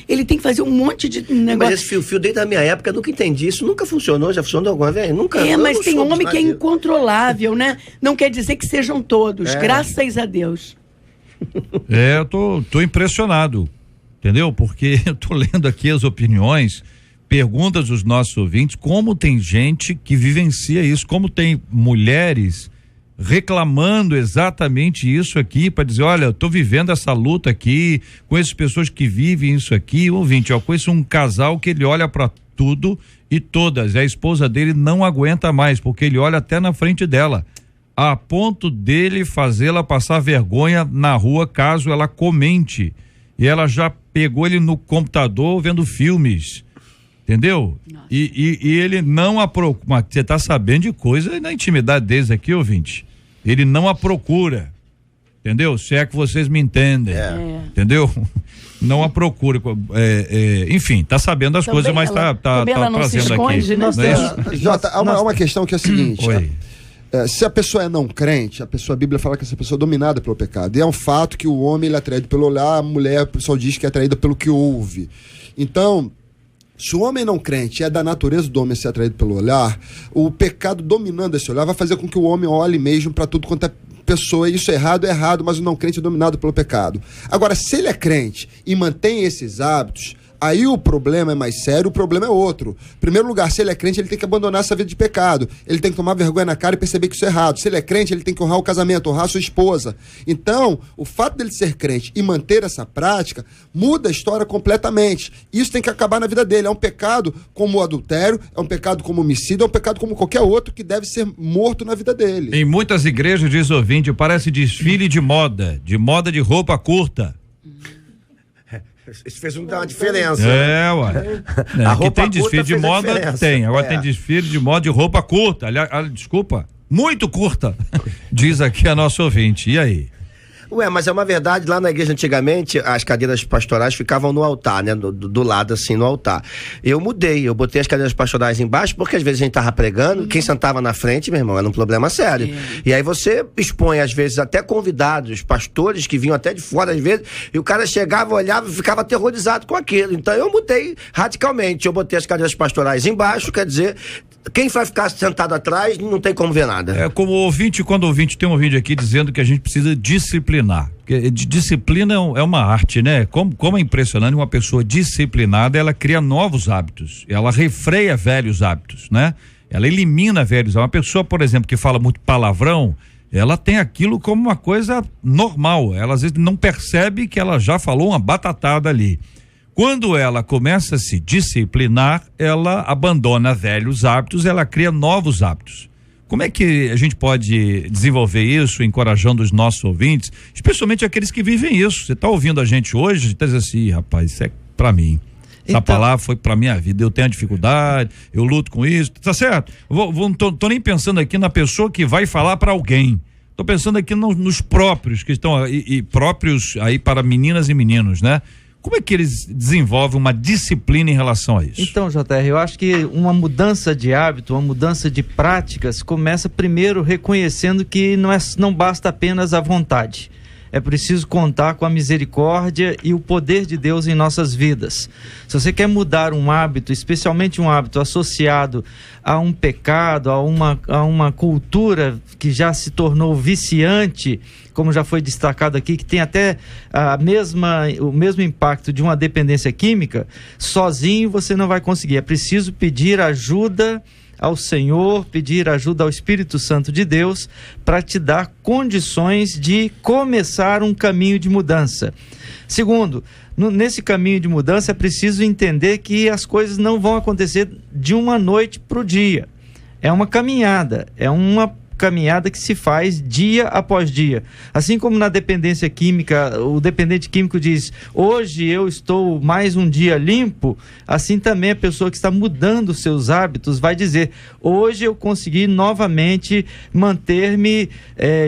Speaker 4: ele tem que fazer um monte de negócio.
Speaker 5: Mas esse fio-fio, desde a minha época, eu nunca entendi. Isso nunca funcionou, já funcionou alguma vez? Nunca. eu
Speaker 4: Mas
Speaker 5: não
Speaker 4: tem
Speaker 5: soube
Speaker 4: homem
Speaker 5: de
Speaker 4: que é
Speaker 5: nada.
Speaker 4: incontrolável, né? Não quer dizer que sejam todos, graças a Deus.
Speaker 3: Eu tô impressionado, entendeu? Porque eu tô lendo aqui as opiniões, perguntas dos nossos ouvintes, como tem gente que vivencia isso, como tem mulheres reclamando exatamente isso aqui, para dizer, olha, eu tô vivendo essa luta aqui, conheço pessoas que vivem isso aqui, ouvinte, eu conheço um casal que ele olha para tudo e todas, a esposa dele não aguenta mais, porque ele olha até na frente dela, a ponto dele fazê-la passar vergonha na rua caso ela comente. E ela já pegou ele no computador vendo filmes. Entendeu? E ele não a procura. Você tá sabendo de coisa na intimidade deles aqui, ouvinte. Ele não a procura. Entendeu? Se é que vocês me entendem. Entendeu? Não a procura. Enfim, tá sabendo das
Speaker 4: Também
Speaker 3: coisas, mas
Speaker 4: ela-
Speaker 3: tá
Speaker 4: também ela não se
Speaker 3: trazendo
Speaker 4: esconde,
Speaker 3: aqui.
Speaker 4: né?
Speaker 3: Não é isso?
Speaker 7: Jota, há uma questão que é a seguinte.
Speaker 3: Oi.
Speaker 7: Se a pessoa é não crente, a Bíblia fala que essa pessoa é dominada pelo pecado. E é um fato que o homem ele é atraído pelo olhar, a mulher, o pessoal diz que é atraída pelo que ouve. Então, se o homem não crente é da natureza do homem ser atraído pelo olhar, o pecado dominando esse olhar vai fazer com que o homem olhe mesmo para tudo quanto é pessoa. Isso é errado, mas o não crente é dominado pelo pecado. Agora, se ele é crente e mantém esses hábitos, aí o problema é mais sério, o problema é outro. Em primeiro lugar, se ele é crente, ele tem que abandonar essa vida de pecado. Ele tem que tomar vergonha na cara e perceber que isso é errado. Se ele é crente, ele tem que honrar o casamento, honrar a sua esposa. Então, o fato dele ser crente e manter essa prática muda a história completamente. Isso tem que acabar na vida dele. É um pecado como o adultério, é um pecado como o homicídio, é um pecado como qualquer outro que deve ser morto na vida dele.
Speaker 3: Em muitas igrejas, diz o ouvinte, parece desfile de moda de roupa curta.
Speaker 5: Isso fez uma diferença.
Speaker 3: Ué.
Speaker 5: A
Speaker 3: Que
Speaker 5: roupa
Speaker 3: tem desfile
Speaker 5: curta
Speaker 3: de
Speaker 5: fez a
Speaker 3: moda,
Speaker 5: diferença.
Speaker 3: tem. Agora tem desfile de moda de roupa curta. Aliás, desculpa, muito curta, diz aqui a nossa ouvinte. E aí?
Speaker 5: Mas é uma verdade, lá na igreja antigamente, as cadeiras pastorais ficavam no altar, né? Do lado assim, no altar. Eu mudei, eu botei as cadeiras pastorais embaixo, porque às vezes a gente tava pregando, quem sentava na frente, meu irmão, era um problema sério. E aí você expõe, às vezes, até convidados, pastores que vinham até de fora, às vezes, e o cara chegava, olhava e ficava aterrorizado com aquilo. Então eu mudei radicalmente, eu botei as cadeiras pastorais embaixo, quer dizer, quem vai ficar sentado atrás não tem como ver nada.
Speaker 3: É como o ouvinte, quando o ouvinte tem um vídeo aqui dizendo que a gente precisa disciplinar. Porque disciplina é uma arte, né? Como é impressionante, uma pessoa disciplinada, ela cria novos hábitos, ela refreia velhos hábitos, né? Ela elimina velhos hábitos. Uma pessoa, por exemplo, que fala muito palavrão, ela tem aquilo como uma coisa normal, ela às vezes não percebe que ela já falou uma batatada ali. Quando ela começa a se disciplinar, ela abandona velhos hábitos, ela cria novos hábitos. Como é que a gente pode desenvolver isso, encorajando os nossos ouvintes, especialmente aqueles que vivem isso? Você está ouvindo a gente hoje, está dizendo assim, rapaz, isso é para mim. Essa palavra foi para minha vida, eu tenho dificuldade, eu luto com isso, tá certo? Tô nem pensando aqui na pessoa que vai falar para alguém. Tô pensando aqui nos próprios que estão aí, próprios aí para meninas e meninos, né? Como é que eles desenvolvem uma disciplina em relação a isso?
Speaker 6: Então, JR, eu acho que uma mudança de hábito, uma mudança de práticas começa primeiro reconhecendo que não basta apenas a vontade. É preciso contar com a misericórdia e o poder de Deus em nossas vidas. Se você quer mudar um hábito, especialmente um hábito associado a um pecado, a uma cultura que já se tornou viciante, como já foi destacado aqui, que tem até o mesmo impacto de uma dependência química, sozinho você não vai conseguir. É preciso pedir ajuda ao Senhor, pedir ajuda ao Espírito Santo de Deus para te dar condições de começar um caminho de mudança. Segundo, nesse caminho de mudança é preciso entender que as coisas não vão acontecer de uma noite para o dia. É uma caminhada, é uma caminhada que se faz dia após dia. Assim como na dependência química, o dependente químico diz, hoje eu estou mais um dia limpo, assim também a pessoa que está mudando seus hábitos vai dizer, hoje eu consegui novamente manter-me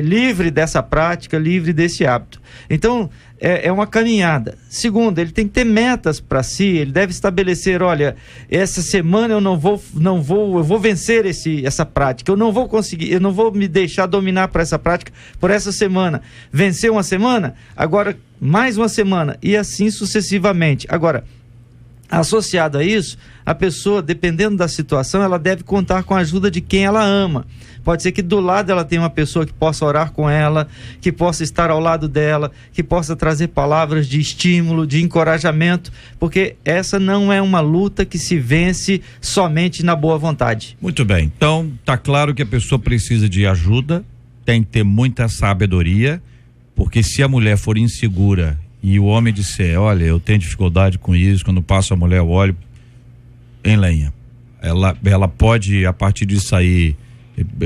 Speaker 6: livre dessa prática, livre desse hábito. Então, é uma caminhada. Segundo, ele tem que ter metas para si, ele deve estabelecer, olha, essa semana eu vou vencer essa prática, eu não vou conseguir, eu não vou me deixar dominar por essa prática por essa semana. Vencer uma semana, agora mais uma semana, e assim sucessivamente. Agora, associado a isso, a pessoa, dependendo da situação, ela deve contar com a ajuda de quem ela ama. Pode ser que do lado ela tenha uma pessoa que possa orar com ela, que possa estar ao lado dela, que possa trazer palavras de estímulo, de encorajamento, porque essa não é uma luta que se vence somente na boa vontade.
Speaker 3: Muito bem, então tá claro que a pessoa precisa de ajuda, tem que ter muita sabedoria, porque se a mulher for insegura e o homem disser, olha, eu tenho dificuldade com isso, quando passo a mulher eu olho em lenha, ela pode a partir disso aí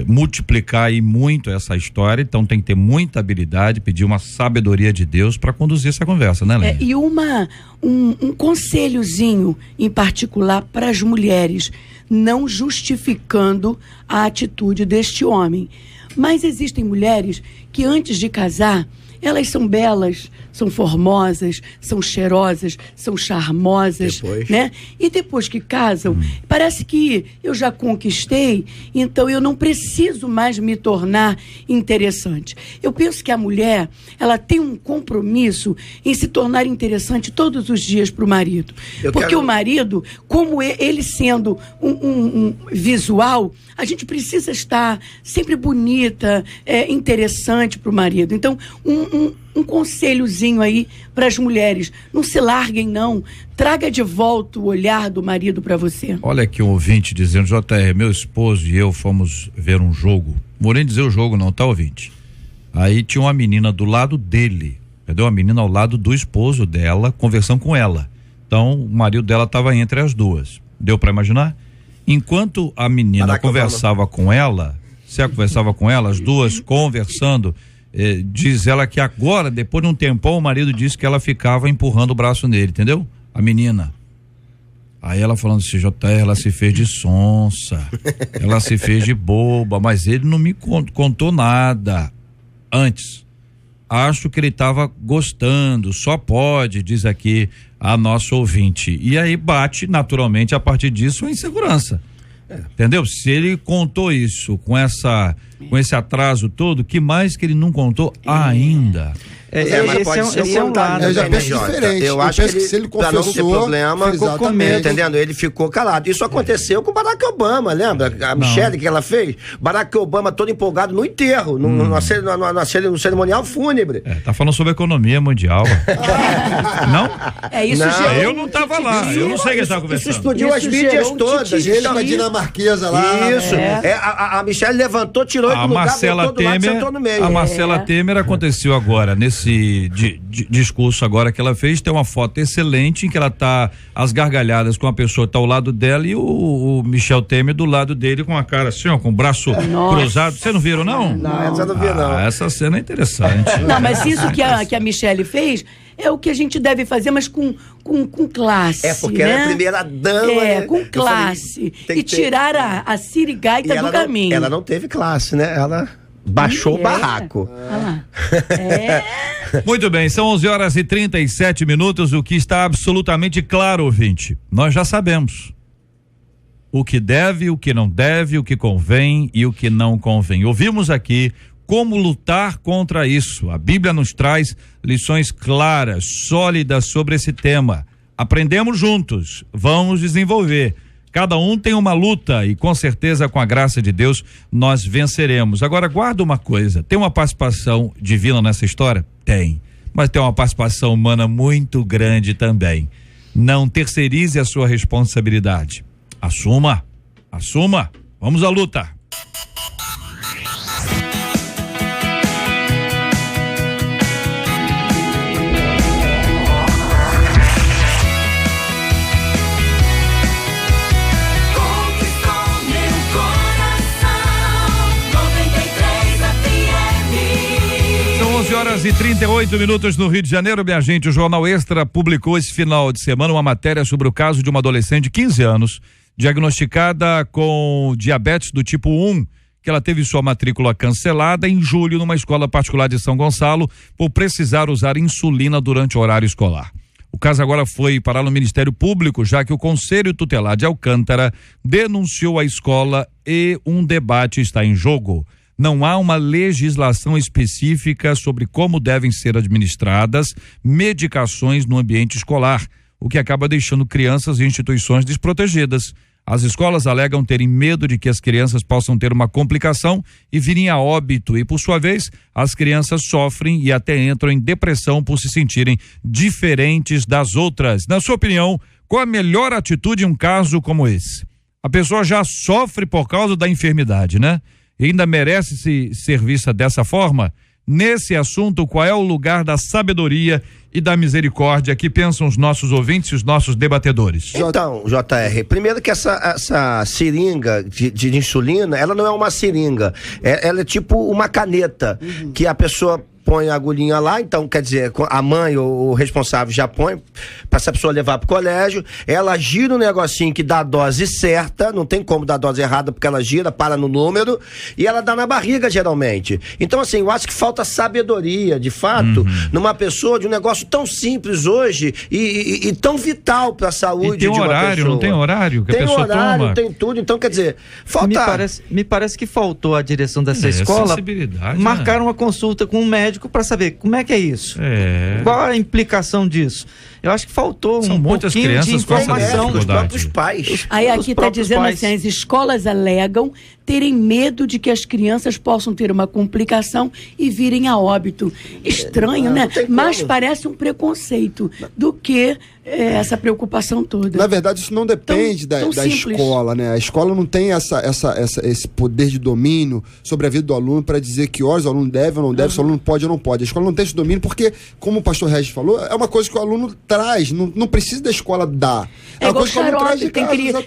Speaker 3: multiplicar aí muito essa história, então tem que ter muita habilidade, pedir uma sabedoria de Deus para conduzir essa conversa, né, Lenha?
Speaker 4: E um conselhozinho em particular para as mulheres, não justificando a atitude deste homem, mas existem mulheres que antes de casar, elas são belas, são formosas, são cheirosas, são charmosas, né? E depois que casam, parece que eu já conquistei, então eu não preciso mais me tornar interessante. Eu penso que a mulher, ela tem um compromisso em se tornar interessante todos os dias para o marido. Porque o marido, como ele sendo um visual, a gente precisa estar sempre bonita, interessante para o marido. Então, um conselhozinho aí para as mulheres, não se larguem não, traga de volta o olhar do marido para você.
Speaker 3: Olha aqui um ouvinte dizendo, JR, meu esposo e eu fomos ver um jogo, não vou nem dizer o jogo não, tá, ouvinte? Aí tinha uma menina do lado dele, entendeu? Uma menina ao lado do esposo dela, conversando com ela, então o marido dela estava entre as duas, deu para imaginar? Enquanto a menina conversava com ela, as duas conversando, diz ela que agora, depois de um tempão, o marido disse que ela ficava empurrando o braço nele, entendeu? A menina. Aí ela falando assim, JR, ela se fez de sonsa, ela se fez de boba, mas ele não me contou nada antes. Acho que ele estava gostando, só pode, diz aqui a nossa ouvinte. E aí bate, naturalmente, a partir disso, a insegurança. Entendeu? Se ele contou isso com esse atraso todo, que mais que ele não contou ainda?
Speaker 5: Mas pode ser um lado.
Speaker 7: Eu já penso diferente.
Speaker 5: Eu acho que
Speaker 7: se ele confessou,
Speaker 5: pra não ter problema, ficou com medo, entendendo? Ele ficou calado. Isso aconteceu com o Barack Obama, lembra? A Michelle que ela fez. Barack Obama todo empolgado no enterro, no cerimonial fúnebre.
Speaker 3: Tá falando sobre a economia mundial. Não?
Speaker 4: Isso
Speaker 3: não, eu não tava lá, eu não sei o que ele tava conversando.
Speaker 5: Isso explodiu as mídias todas.
Speaker 7: Ele com a dinamarquesa lá.
Speaker 5: Isso. A Michelle levantou, tirou ele do lugar, botou do lado, sentou no meio.
Speaker 3: A Marcela Temer aconteceu agora, nesse discurso agora que ela fez, tem uma foto excelente em que ela tá às gargalhadas com a pessoa que tá ao lado dela e o Michel Temer do lado dele com a cara assim, ó, com o braço cruzado. Vocês não viram, não?
Speaker 5: Não, essa eu não vi, não.
Speaker 3: Essa cena é interessante.
Speaker 4: Não, mas isso que a Michelle fez é o que a gente deve fazer, mas com classe.
Speaker 5: Porque ela é a primeira dama.
Speaker 4: Com classe. E tirar a sirigaita do caminho.
Speaker 5: Ela não teve classe, né? Ela baixou o barraco.
Speaker 3: Muito bem, são 11h37, o que está absolutamente claro, ouvinte. Nós já sabemos o que deve, o que não deve, o que convém e o que não convém. Ouvimos aqui como lutar contra isso. A Bíblia nos traz lições claras, sólidas sobre esse tema. Aprendemos juntos, vamos desenvolver. Cada um tem uma luta e com certeza com a graça de Deus nós venceremos. Agora guarda uma coisa, tem uma participação divina nessa história? Tem, mas tem uma participação humana muito grande também. Não terceirize a sua responsabilidade. Assuma, vamos à luta. 11h38 no Rio de Janeiro, minha gente. O Jornal Extra publicou esse final de semana uma matéria sobre o caso de uma adolescente de 15 anos, diagnosticada com diabetes do tipo 1, que ela teve sua matrícula cancelada em julho numa escola particular de São Gonçalo por precisar usar insulina durante o horário escolar. O caso agora foi parar no Ministério Público, já que o Conselho Tutelar de Alcântara denunciou a escola e um debate está em jogo. Não há uma legislação específica sobre como devem ser administradas medicações no ambiente escolar, o que acaba deixando crianças e instituições desprotegidas. As escolas alegam terem medo de que as crianças possam ter uma complicação e virem a óbito e, por sua vez, as crianças sofrem e até entram em depressão por se sentirem diferentes das outras. Na sua opinião, qual a melhor atitude em um caso como esse? A pessoa já sofre por causa da enfermidade, né? E ainda merece ser vista dessa forma? Nesse assunto, qual é o lugar da sabedoria e da misericórdia que pensam os nossos ouvintes e os nossos debatedores?
Speaker 5: Então, JR, primeiro que essa seringa de insulina, ela não é uma seringa, ela é tipo uma caneta, que a pessoa põe a agulhinha lá, então quer dizer, a mãe ou o responsável já põe para essa pessoa levar pro colégio, ela gira um negocinho que dá a dose certa, não tem como dar a dose errada porque ela gira, para no número e ela dá na barriga geralmente. Então assim, eu acho que falta sabedoria, de fato, numa pessoa de um negócio tão simples hoje e tão vital para a saúde de uma pessoa. Tem horário,
Speaker 3: não tem horário que a pessoa toma? Tem horário,
Speaker 5: tem tudo, então quer dizer, falta...
Speaker 6: Me parece que faltou a direção dessa escola marcar uma consulta com um médico para saber como é que é isso. Qual a implicação disso? Eu acho que faltou
Speaker 3: São
Speaker 6: um
Speaker 3: muitas
Speaker 6: pouquinho
Speaker 3: crianças
Speaker 6: de informação
Speaker 5: dos próprios pais.
Speaker 4: Aí aqui está dizendo assim, as escolas alegam terem medo de que as crianças possam ter uma complicação e virem a óbito. Estranho, né? Mas parece um preconceito do que essa preocupação toda.
Speaker 7: Na verdade, isso não depende da escola, né? A escola não tem esse poder de domínio sobre a vida do aluno para dizer que horas o aluno deve ou não deve, se o aluno pode ou não pode. A escola não tem esse domínio porque, como o pastor Regis falou, é uma coisa que o aluno traz, não precisa da escola dar.
Speaker 4: É igual xarope,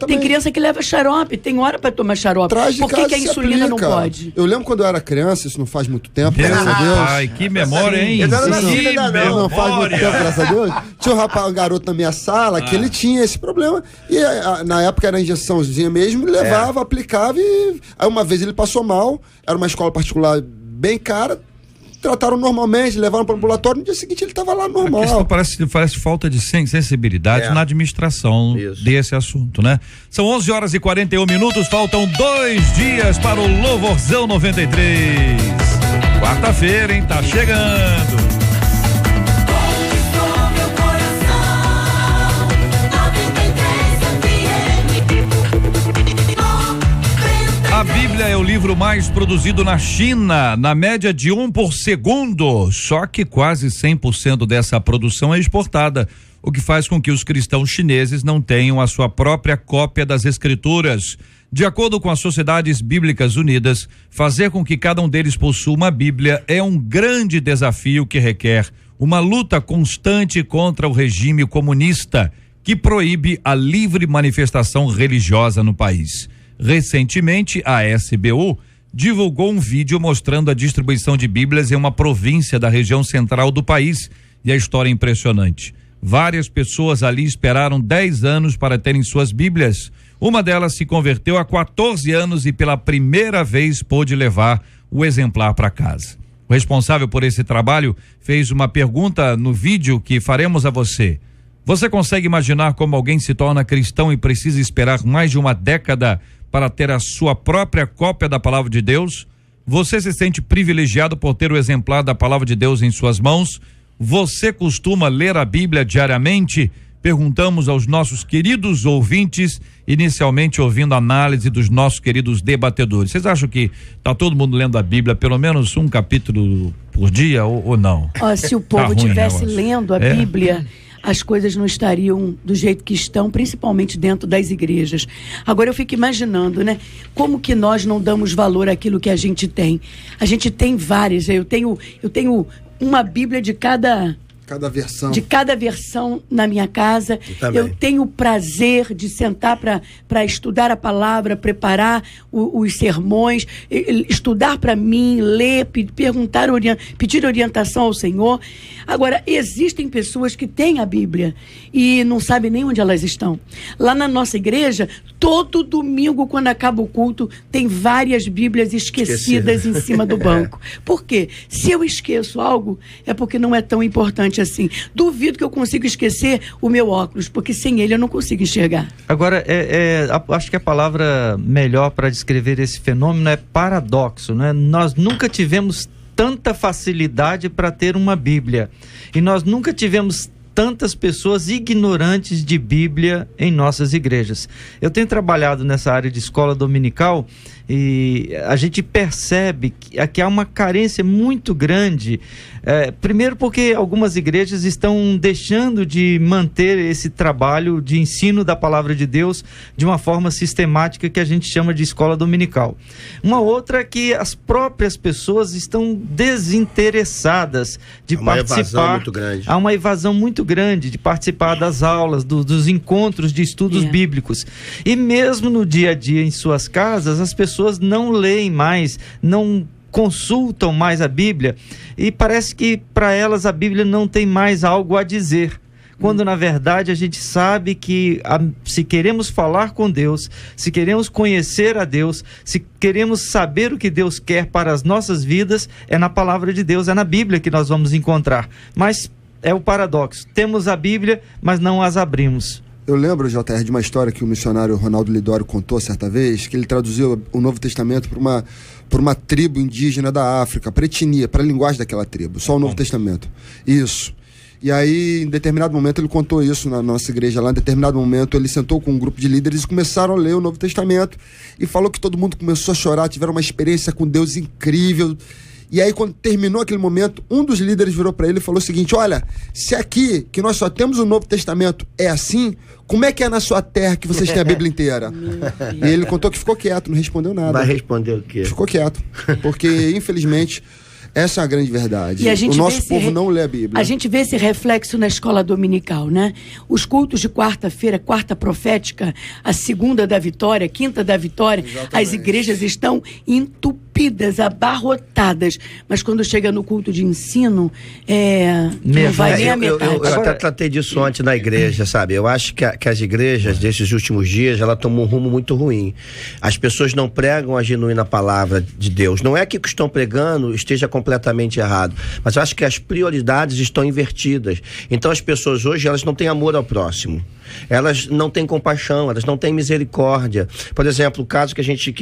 Speaker 4: tem criança que leva xarope, tem hora para tomar xarope. Por que a insulina não pode?
Speaker 7: Eu lembro quando eu era criança, isso não faz muito tempo, graças a Deus.
Speaker 3: Ai, que memória, hein?
Speaker 7: Não faz muito tempo, graças a Deus. Tinha um garoto na minha sala que ele tinha esse problema e na época era injeçãozinha mesmo, levava, aplicava e aí uma vez ele passou mal, era uma escola particular bem cara, trataram normalmente, levaram para o ambulatório, no dia seguinte ele estava lá normal. A questão
Speaker 3: parece falta de sensibilidade na administração desse assunto, né? São 11h41, faltam 2 dias para o Louvorzão 93. Quarta-feira, hein? Tá chegando. A Bíblia é o livro mais produzido na China, na média de 1 por segundo. Só que quase 100% dessa produção é exportada, o que faz com que os cristãos chineses não tenham a sua própria cópia das Escrituras. De acordo com as Sociedades Bíblicas Unidas, fazer com que cada um deles possua uma Bíblia é um grande desafio que requer uma luta constante contra o regime comunista, que proíbe a livre manifestação religiosa no país. Recentemente, a SBU divulgou um vídeo mostrando a distribuição de Bíblias em uma província da região central do país e a história é impressionante. Várias pessoas ali esperaram 10 anos para terem suas Bíblias. Uma delas se converteu há 14 anos e pela primeira vez pôde levar o exemplar para casa. O responsável por esse trabalho fez uma pergunta no vídeo que faremos a você. Você consegue imaginar como alguém se torna cristão e precisa esperar mais de uma década para ter a sua própria cópia da Palavra de Deus? Você se sente privilegiado por ter o exemplar da Palavra de Deus em suas mãos? Você costuma ler a Bíblia diariamente? Perguntamos aos nossos queridos ouvintes, inicialmente ouvindo a análise dos nossos queridos debatedores. Vocês acham que está todo mundo lendo a Bíblia pelo menos um capítulo por dia ou não?
Speaker 4: Se o povo estivesse lendo a Bíblia, as coisas não estariam do jeito que estão, principalmente dentro das igrejas. Agora eu fico imaginando, né? Como que nós não damos valor àquilo que a gente tem? A gente tem várias, eu tenho uma Bíblia de cada
Speaker 7: Cada versão.
Speaker 4: De cada versão na minha casa. Eu tenho o prazer de sentar para estudar a palavra, preparar os sermões, estudar para mim, ler, perguntar, pedir orientação ao Senhor. Agora, existem pessoas que têm a Bíblia e não sabem nem onde elas estão. Lá na nossa igreja, todo domingo, quando acaba o culto, tem várias Bíblias esquecidas em cima do banco. Por quê? Se eu esqueço algo, é porque não é tão importante assim. Duvido que eu consiga esquecer o meu óculos, porque sem ele eu não consigo enxergar.
Speaker 6: Agora, acho que a palavra melhor para descrever esse fenômeno é paradoxo, né? Nós nunca tivemos tanta facilidade para ter uma Bíblia e nós nunca tivemos tantas pessoas ignorantes de Bíblia em nossas igrejas. Eu tenho trabalhado nessa área de escola dominical e a gente percebe que há uma carência muito grande, primeiro porque algumas igrejas estão deixando de manter esse trabalho de ensino da palavra de Deus de uma forma sistemática que a gente chama de escola dominical. Uma outra é que as próprias pessoas estão desinteressadas de participar. Há uma evasão muito grande de participar das aulas, dos encontros de estudos bíblicos. E mesmo no dia a dia em suas casas, as pessoas não leem mais, não consultam mais a Bíblia e parece que para elas a Bíblia não tem mais algo a dizer. Quando na verdade a gente sabe que se queremos falar com Deus, se queremos conhecer a Deus, se queremos saber o que Deus quer para as nossas vidas, é na palavra de Deus, é na Bíblia que nós vamos encontrar. Mas é o paradoxo, temos a Bíblia, mas não as abrimos.
Speaker 7: Eu lembro, JR, de uma história que o missionário Ronaldo Lidório contou certa vez, que ele traduziu o Novo Testamento por uma tribo indígena da África, para a etnia, para a linguagem daquela tribo, só o Novo Testamento. Isso. E aí, em determinado momento, ele contou isso na nossa igreja lá, em determinado momento ele sentou com um grupo de líderes e começaram a ler o Novo Testamento e falou que todo mundo começou a chorar, tiveram uma experiência com Deus incrível. E aí, quando terminou aquele momento, um dos líderes virou para ele e falou o seguinte: olha, se aqui, que nós só temos o Novo Testamento, é assim, como é que é na sua terra que vocês têm a Bíblia inteira? E ele contou que ficou quieto, não respondeu nada.
Speaker 5: Vai responder o quê?
Speaker 7: Ficou quieto, porque infelizmente essa é a grande verdade. O nosso povo não lê a Bíblia.
Speaker 4: A gente vê esse reflexo na escola dominical, né? Os cultos de quarta-feira, quarta profética, a segunda da vitória, quinta da vitória, exatamente. As igrejas estão entupidas, abarrotadas. Mas quando chega no culto de ensino, não vai nem a metade.
Speaker 5: Eu até tratei disso ontem na igreja, sabe? Eu acho que as igrejas desses últimos dias, ela tomou um rumo muito ruim. As pessoas não pregam a genuína palavra de Deus. Não é que o que estão pregando esteja completamente errado, mas eu acho que as prioridades estão invertidas. Então as pessoas hoje, elas não têm amor ao próximo, elas não têm compaixão, elas não têm misericórdia. Por exemplo, o caso que a gente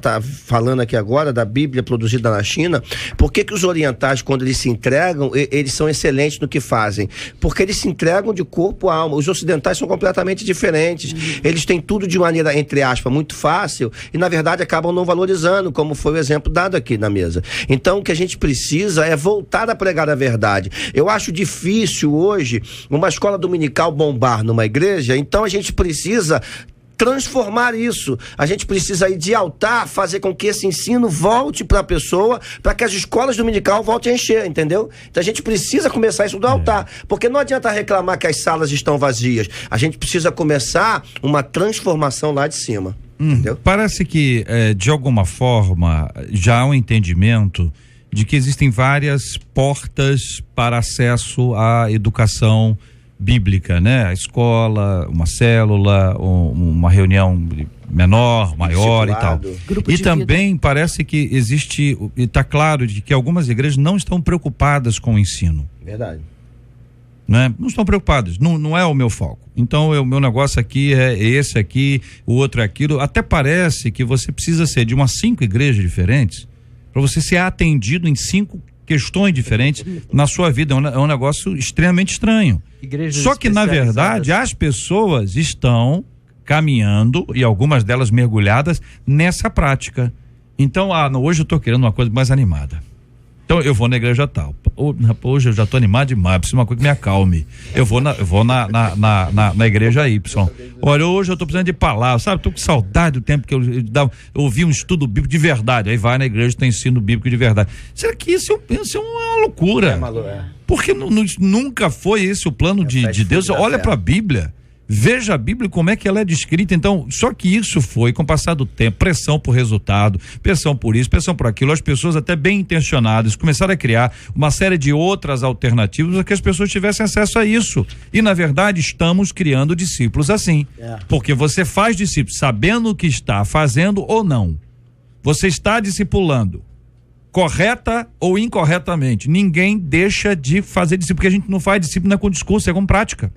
Speaker 5: tá falando aqui agora, da Bíblia produzida na China, por que os orientais, quando eles se entregam, eles são excelentes no que fazem? Porque eles se entregam de corpo à alma. Os ocidentais são completamente diferentes. Eles têm tudo de maneira, entre aspas, muito fácil e na verdade acabam não valorizando, como foi o exemplo dado aqui na mesa. Então o que a gente precisa é voltar a pregar a verdade. Eu acho difícil hoje uma escola dominical bombar numa igreja, então a gente precisa transformar isso. A gente precisa ir de altar, fazer com que esse ensino volte para a pessoa, para que as escolas dominical voltem a encher, entendeu? Então a gente precisa começar isso do altar, porque não adianta reclamar que as salas estão vazias. A gente precisa começar uma transformação lá de cima. Entendeu?
Speaker 3: Parece que, de alguma forma, já há um entendimento de que existem várias portas para acesso à educação bíblica, né? A escola, uma célula, uma reunião menor, maior e tal. E também parece que existe, e está claro de que algumas igrejas não estão preocupadas com o ensino.
Speaker 5: Verdade.
Speaker 3: Né? Não estão preocupados, não é o meu foco. Então o meu negócio aqui é esse aqui, o outro é aquilo. Até parece que você precisa ser de umas 5 igrejas diferentes para você ser atendido em 5 questões diferentes na sua vida. É um negócio extremamente estranho. Só que na verdade as pessoas estão caminhando, e algumas delas mergulhadas nessa prática. Então hoje eu estou querendo uma coisa mais animada. Então eu vou na igreja tal. Hoje eu já tô animado demais, preciso de uma coisa que me acalme. Eu vou na igreja Y. Olha, hoje eu tô precisando de palavras, sabe? Tô com saudade do tempo que eu ouvi um estudo bíblico de verdade. Aí vai na igreja, tem ensino bíblico de verdade. Será que isso é uma loucura? Porque nunca foi esse o plano de Deus. Olha para a Bíblia. Veja a Bíblia como é que ela é descrita. Então, só que isso foi, com o passar do tempo, pressão por resultado, pressão por isso, pressão por aquilo, as pessoas até bem intencionadas começaram a criar uma série de outras alternativas para que as pessoas tivessem acesso a isso. E na verdade estamos criando discípulos assim, porque você faz discípulos sabendo o que está fazendo ou não. Você está discipulando correta ou incorretamente. Ninguém deixa de fazer discípulo, porque a gente não faz discípulo com discurso, é com prática.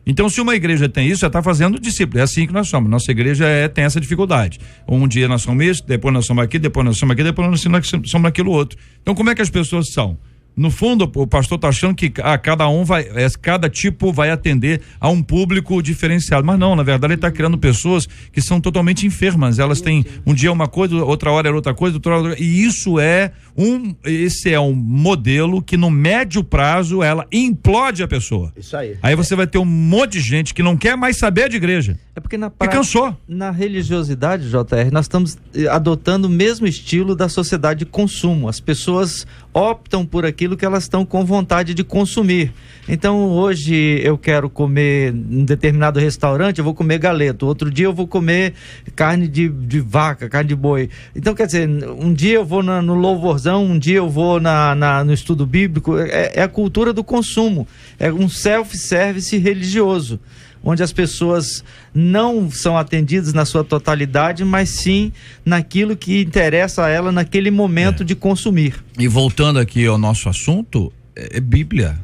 Speaker 3: Então, se uma igreja tem isso, já está fazendo discípulo. É assim que nós somos. Nossa igreja tem essa dificuldade. Um dia nós somos isso, depois nós somos aqui, depois nós somos aqui, depois nós somos aquilo outro. Então, como é que as pessoas são? No fundo, o pastor está achando que cada tipo vai atender a um público diferenciado. Mas não, na verdade, ele está criando pessoas que são totalmente enfermas. Elas têm um dia uma coisa, outra hora é outra coisa, e esse é um modelo que no médio prazo ela implode a pessoa.
Speaker 5: Isso aí.
Speaker 3: Aí você vai ter um monte de gente que não quer mais saber de igreja.
Speaker 6: É porque
Speaker 3: cansou.
Speaker 6: Na religiosidade, JR, nós estamos adotando o mesmo estilo da sociedade de consumo. As pessoas optam por aquilo que elas estão com vontade de consumir. Então, hoje eu quero comer em determinado restaurante, eu vou comer galeto. Outro dia eu vou comer carne de vaca, carne de boi. Então, quer dizer, um dia eu vou no louvorzão, um dia eu vou no estudo bíblico. É a cultura do consumo. É um self-service religioso, onde as pessoas não são atendidas na sua totalidade, mas sim naquilo que interessa a ela naquele momento de consumir.
Speaker 3: E voltando aqui ao nosso assunto, é Bíblia.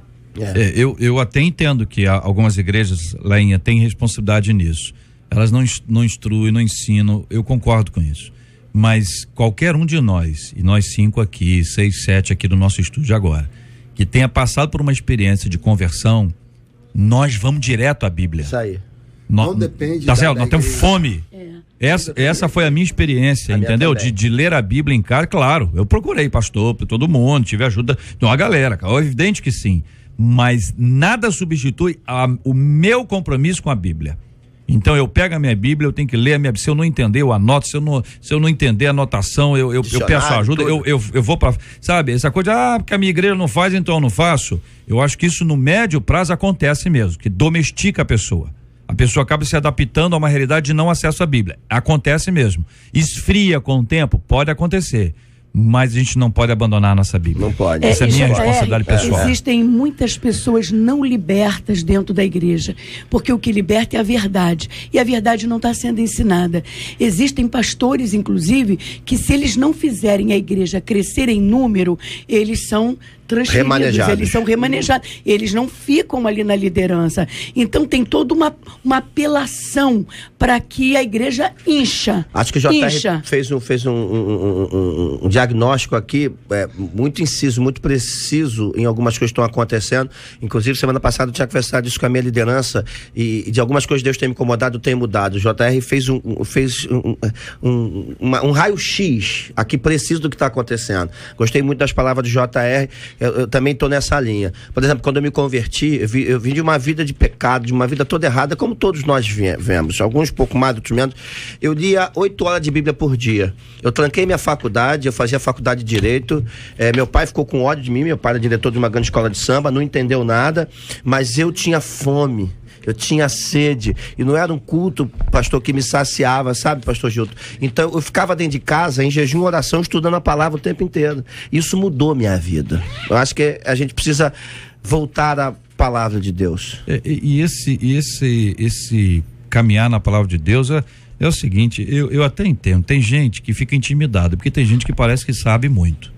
Speaker 3: Eu até entendo que algumas igrejas, Leinha, têm responsabilidade nisso. Elas não instruem, não ensinam, eu concordo com isso. Mas qualquer um de nós, e nós 5 aqui, 6, 7 aqui do nosso estúdio agora, que tenha passado por uma experiência de conversão, nós vamos direto à Bíblia.
Speaker 5: Isso aí.
Speaker 7: Não depende.
Speaker 3: Tá certo? Nós temos fome. Essa foi a minha experiência, entendeu? De ler a Bíblia em casa, claro. Eu procurei pastor, para todo mundo, tive ajuda de uma galera, é evidente que sim. Mas nada substitui o meu compromisso com a Bíblia. Então eu pego a minha Bíblia, eu tenho que ler a minha Bíblia. Se eu não entender, eu anoto. Se eu não entender a anotação, eu peço ajuda. Eu vou para, sabe, essa coisa, porque a minha igreja não faz, então eu não faço. Eu acho que isso no médio prazo acontece mesmo, que domestica a pessoa. A pessoa acaba se adaptando a uma realidade de não acesso à Bíblia. Acontece mesmo. Esfria com o tempo? Pode acontecer. Mas a gente não pode abandonar a nossa Bíblia.
Speaker 5: Não pode.
Speaker 3: Essa é a minha responsabilidade pessoal.
Speaker 4: Existem muitas pessoas não libertas dentro da igreja, porque o que liberta é a verdade, e a verdade não está sendo ensinada. Existem pastores, inclusive, que se eles não fizerem a igreja crescer em número, eles são transferidos, eles são remanejados, eles não ficam ali na liderança. Então tem toda uma apelação para que a igreja incha.
Speaker 5: Acho que o JR fez um diagnóstico aqui muito inciso, muito preciso em algumas coisas que estão acontecendo. Inclusive, semana passada eu tinha conversado isso com a minha liderança e de algumas coisas Deus tem me incomodado, tem mudado. O JR fez um raio-x aqui preciso do que está acontecendo. Gostei muito das palavras do JR. Eu também estou nessa linha. Por exemplo, quando eu me converti, eu vim de uma vida de pecado, de uma vida toda errada, como todos nós vemos. Alguns pouco mais, outros menos. Eu lia 8 horas de Bíblia por dia. Eu tranquei minha faculdade, eu fazia faculdade de Direito. Meu pai ficou com ódio de mim, meu pai era diretor de uma grande escola de samba, não entendeu nada, mas eu tinha fome. Eu tinha sede, e não era um culto, pastor, que me saciava, sabe, pastor Gilton? Então, eu ficava dentro de casa, em jejum, oração, estudando a palavra o tempo inteiro. Isso mudou minha vida. Eu acho que a gente precisa voltar à palavra de Deus.
Speaker 3: E esse caminhar na palavra de Deus é o seguinte, eu até entendo, tem gente que fica intimidada, porque tem gente que parece que sabe muito.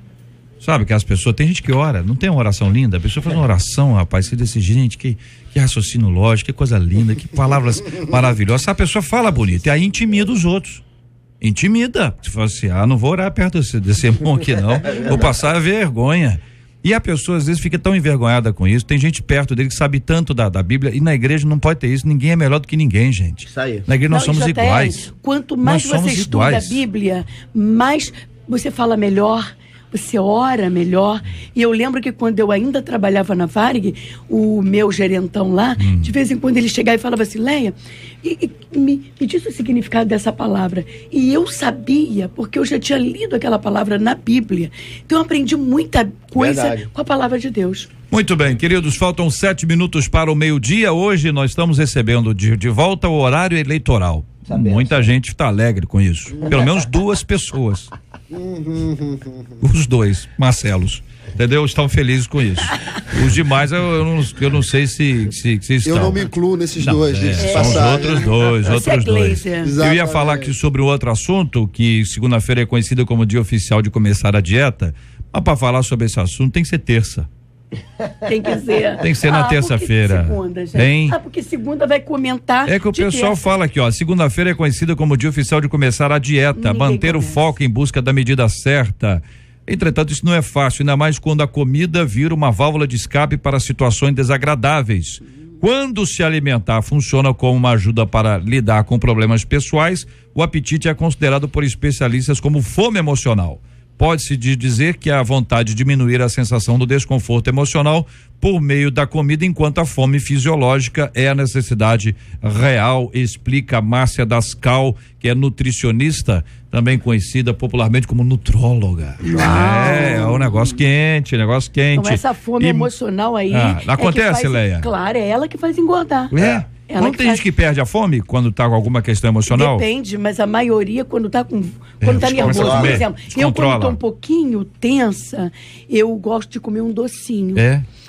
Speaker 3: Sabe que as pessoas, tem gente que ora, não tem uma oração linda, a pessoa faz uma oração, rapaz, que desse gente, que raciocínio lógico, que coisa linda, que palavras maravilhosas, a pessoa fala bonito, e aí intimida os outros, intimida, se fala assim, não vou orar perto desse irmão aqui não, vou passar a vergonha, e a pessoa às vezes fica tão envergonhada com isso, tem gente perto dele que sabe tanto da Bíblia, e na igreja não pode ter isso, ninguém é melhor do que ninguém, gente.
Speaker 5: Isso aí.
Speaker 3: Na igreja nós somos iguais.
Speaker 4: Quanto mais você estuda a Bíblia, mais você fala melhor, você ora melhor. E eu lembro que quando eu ainda trabalhava na Varig, o meu gerentão lá, de vez em quando ele chegava e falava assim, Leia, me diz o significado dessa palavra. E eu sabia, porque eu já tinha lido aquela palavra na Bíblia. Então eu aprendi muita coisa com a palavra de Deus.
Speaker 3: Muito bem, queridos, faltam 7 minutos para o meio-dia. Hoje nós estamos recebendo de volta o horário eleitoral. Muita gente está alegre com isso. Pelo menos 2 pessoas. Os 2, Marcelos. Entendeu? Estão felizes com isso. Os demais, eu não sei se estão.
Speaker 7: Eu não me incluo nesses 2.
Speaker 3: São os outros 2. Eu ia falar aqui sobre um outro assunto, que segunda-feira é conhecida como dia oficial de começar a dieta, mas para falar sobre esse assunto tem que ser terça.
Speaker 4: Tem que ser.
Speaker 3: Tem que ser na terça-feira.
Speaker 4: Segunda, gente. Porque segunda vai comentar.
Speaker 3: É que o pessoal fala aqui, ó, segunda-feira é conhecida como dia oficial de começar a dieta, manter o foco em busca da medida certa. Entretanto, isso não é fácil, ainda mais quando a comida vira uma válvula de escape para situações desagradáveis. Quando se alimentar funciona como uma ajuda para lidar com problemas pessoais, o apetite é considerado por especialistas como fome emocional. Pode-se dizer que a vontade de diminuir a sensação do desconforto emocional por meio da comida, enquanto a fome fisiológica é a necessidade real, explica Márcia Dascal, que é nutricionista, também conhecida popularmente como nutróloga. É um negócio quente,
Speaker 4: Então essa fome emocional aí...
Speaker 3: acontece, Leia?
Speaker 4: Claro, é ela que faz engordar.
Speaker 3: Não tem gente que perde a fome quando tá com alguma questão emocional?
Speaker 4: Depende, mas a maioria quando tá nervoso, por exemplo. Eu quando tô um pouquinho tensa, eu gosto de comer um docinho.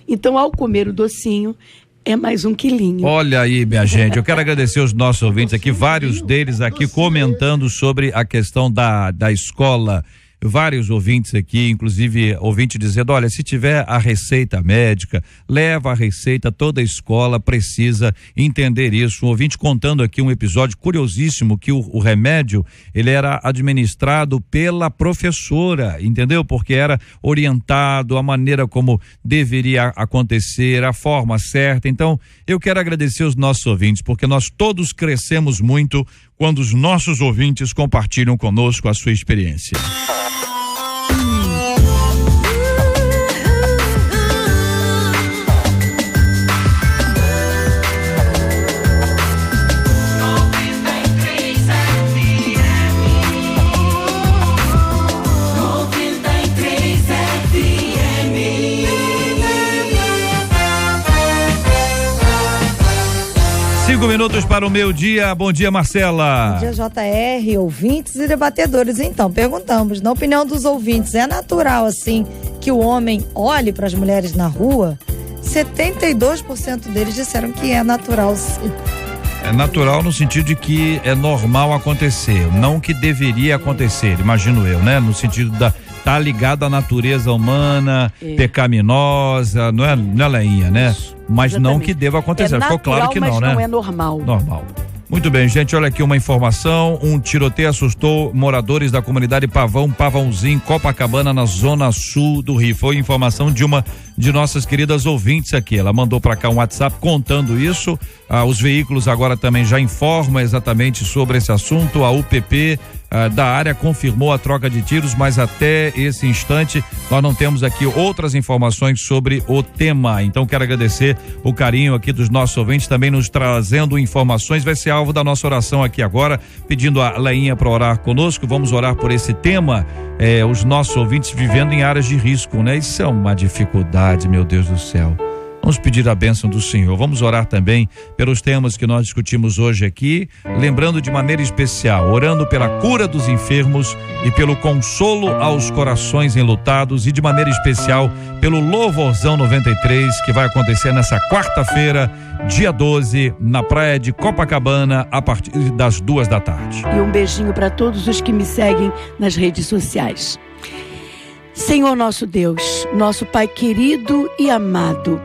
Speaker 4: Então ao comer o docinho, é mais 1 quilinho.
Speaker 3: Olha aí, minha gente, eu quero agradecer os nossos ouvintes aqui, vários deles aqui comentando sobre a questão da escola. Vários ouvintes aqui, inclusive ouvinte dizendo, olha, se tiver a receita médica, leva a receita, toda a escola precisa entender isso. Um ouvinte contando aqui um episódio curiosíssimo, que o remédio, ele era administrado pela professora, entendeu? Porque era orientado, a maneira como deveria acontecer, a forma certa. Então, eu quero agradecer os nossos ouvintes, porque nós todos crescemos muito quando os nossos ouvintes compartilham conosco a sua experiência. Minutos para o meio-dia. Bom dia, Marcela.
Speaker 8: Bom dia, JR, ouvintes e debatedores. Então, perguntamos, na opinião dos ouvintes, é natural, assim, que o homem olhe para as mulheres na rua? 72% deles disseram que é natural, sim.
Speaker 3: É natural no sentido de que é normal acontecer, não que deveria acontecer, imagino eu, né? No sentido tá ligado à natureza humana, pecaminosa, não é Leinha, né? Mas exatamente. Não que deva acontecer, ficou claro que não, né?
Speaker 4: Mas não é normal.
Speaker 3: Normal. Muito bem, gente, olha aqui uma informação, um tiroteio assustou moradores da comunidade Pavãozinho, Copacabana, na zona sul do Rio. Foi informação de uma de nossas queridas ouvintes aqui, ela mandou para cá um WhatsApp contando isso, os veículos agora também já informam exatamente sobre esse assunto, a UPP da área confirmou a troca de tiros, mas até esse instante nós não temos aqui outras informações sobre o tema. Então quero agradecer o carinho aqui dos nossos ouvintes, também nos trazendo informações. Vai ser alvo da nossa oração aqui agora, pedindo a Leinha para orar conosco. Vamos orar por esse tema, os nossos ouvintes vivendo em áreas de risco, né? Isso é uma dificuldade, meu Deus do céu. Vamos pedir a bênção do Senhor. Vamos orar também pelos temas que nós discutimos hoje aqui, lembrando de maneira especial, orando pela cura dos enfermos e pelo consolo aos corações enlutados, e de maneira especial pelo Louvorzão 93, que vai acontecer nessa quarta-feira, dia 12, na praia de Copacabana, a partir das 14h.
Speaker 4: E um beijinho para todos os que me seguem nas redes sociais. Senhor nosso Deus, nosso Pai querido e amado,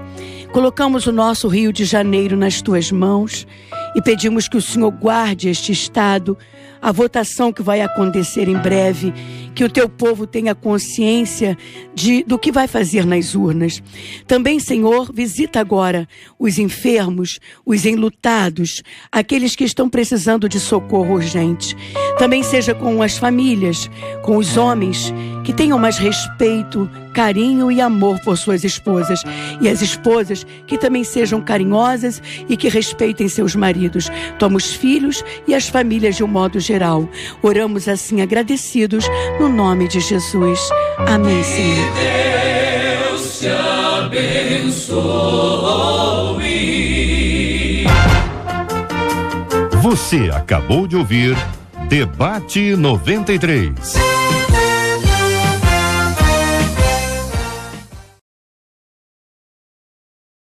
Speaker 4: colocamos o nosso Rio de Janeiro nas tuas mãos e pedimos que o Senhor guarde este estado, a votação que vai acontecer em breve, que o teu povo tenha consciência do que vai fazer nas urnas. Também, Senhor, visita agora os enfermos, os enlutados, aqueles que estão precisando de socorro urgente. Também seja com as famílias, com os homens que tenham mais respeito, carinho e amor por suas esposas. E as esposas que também sejam carinhosas e que respeitem seus maridos. Toma os filhos e as famílias de um modo geral. Oramos assim agradecidos no nome de Jesus. Amém, Senhor.
Speaker 9: Deus te abençoe.
Speaker 1: Você acabou de ouvir Debate 93.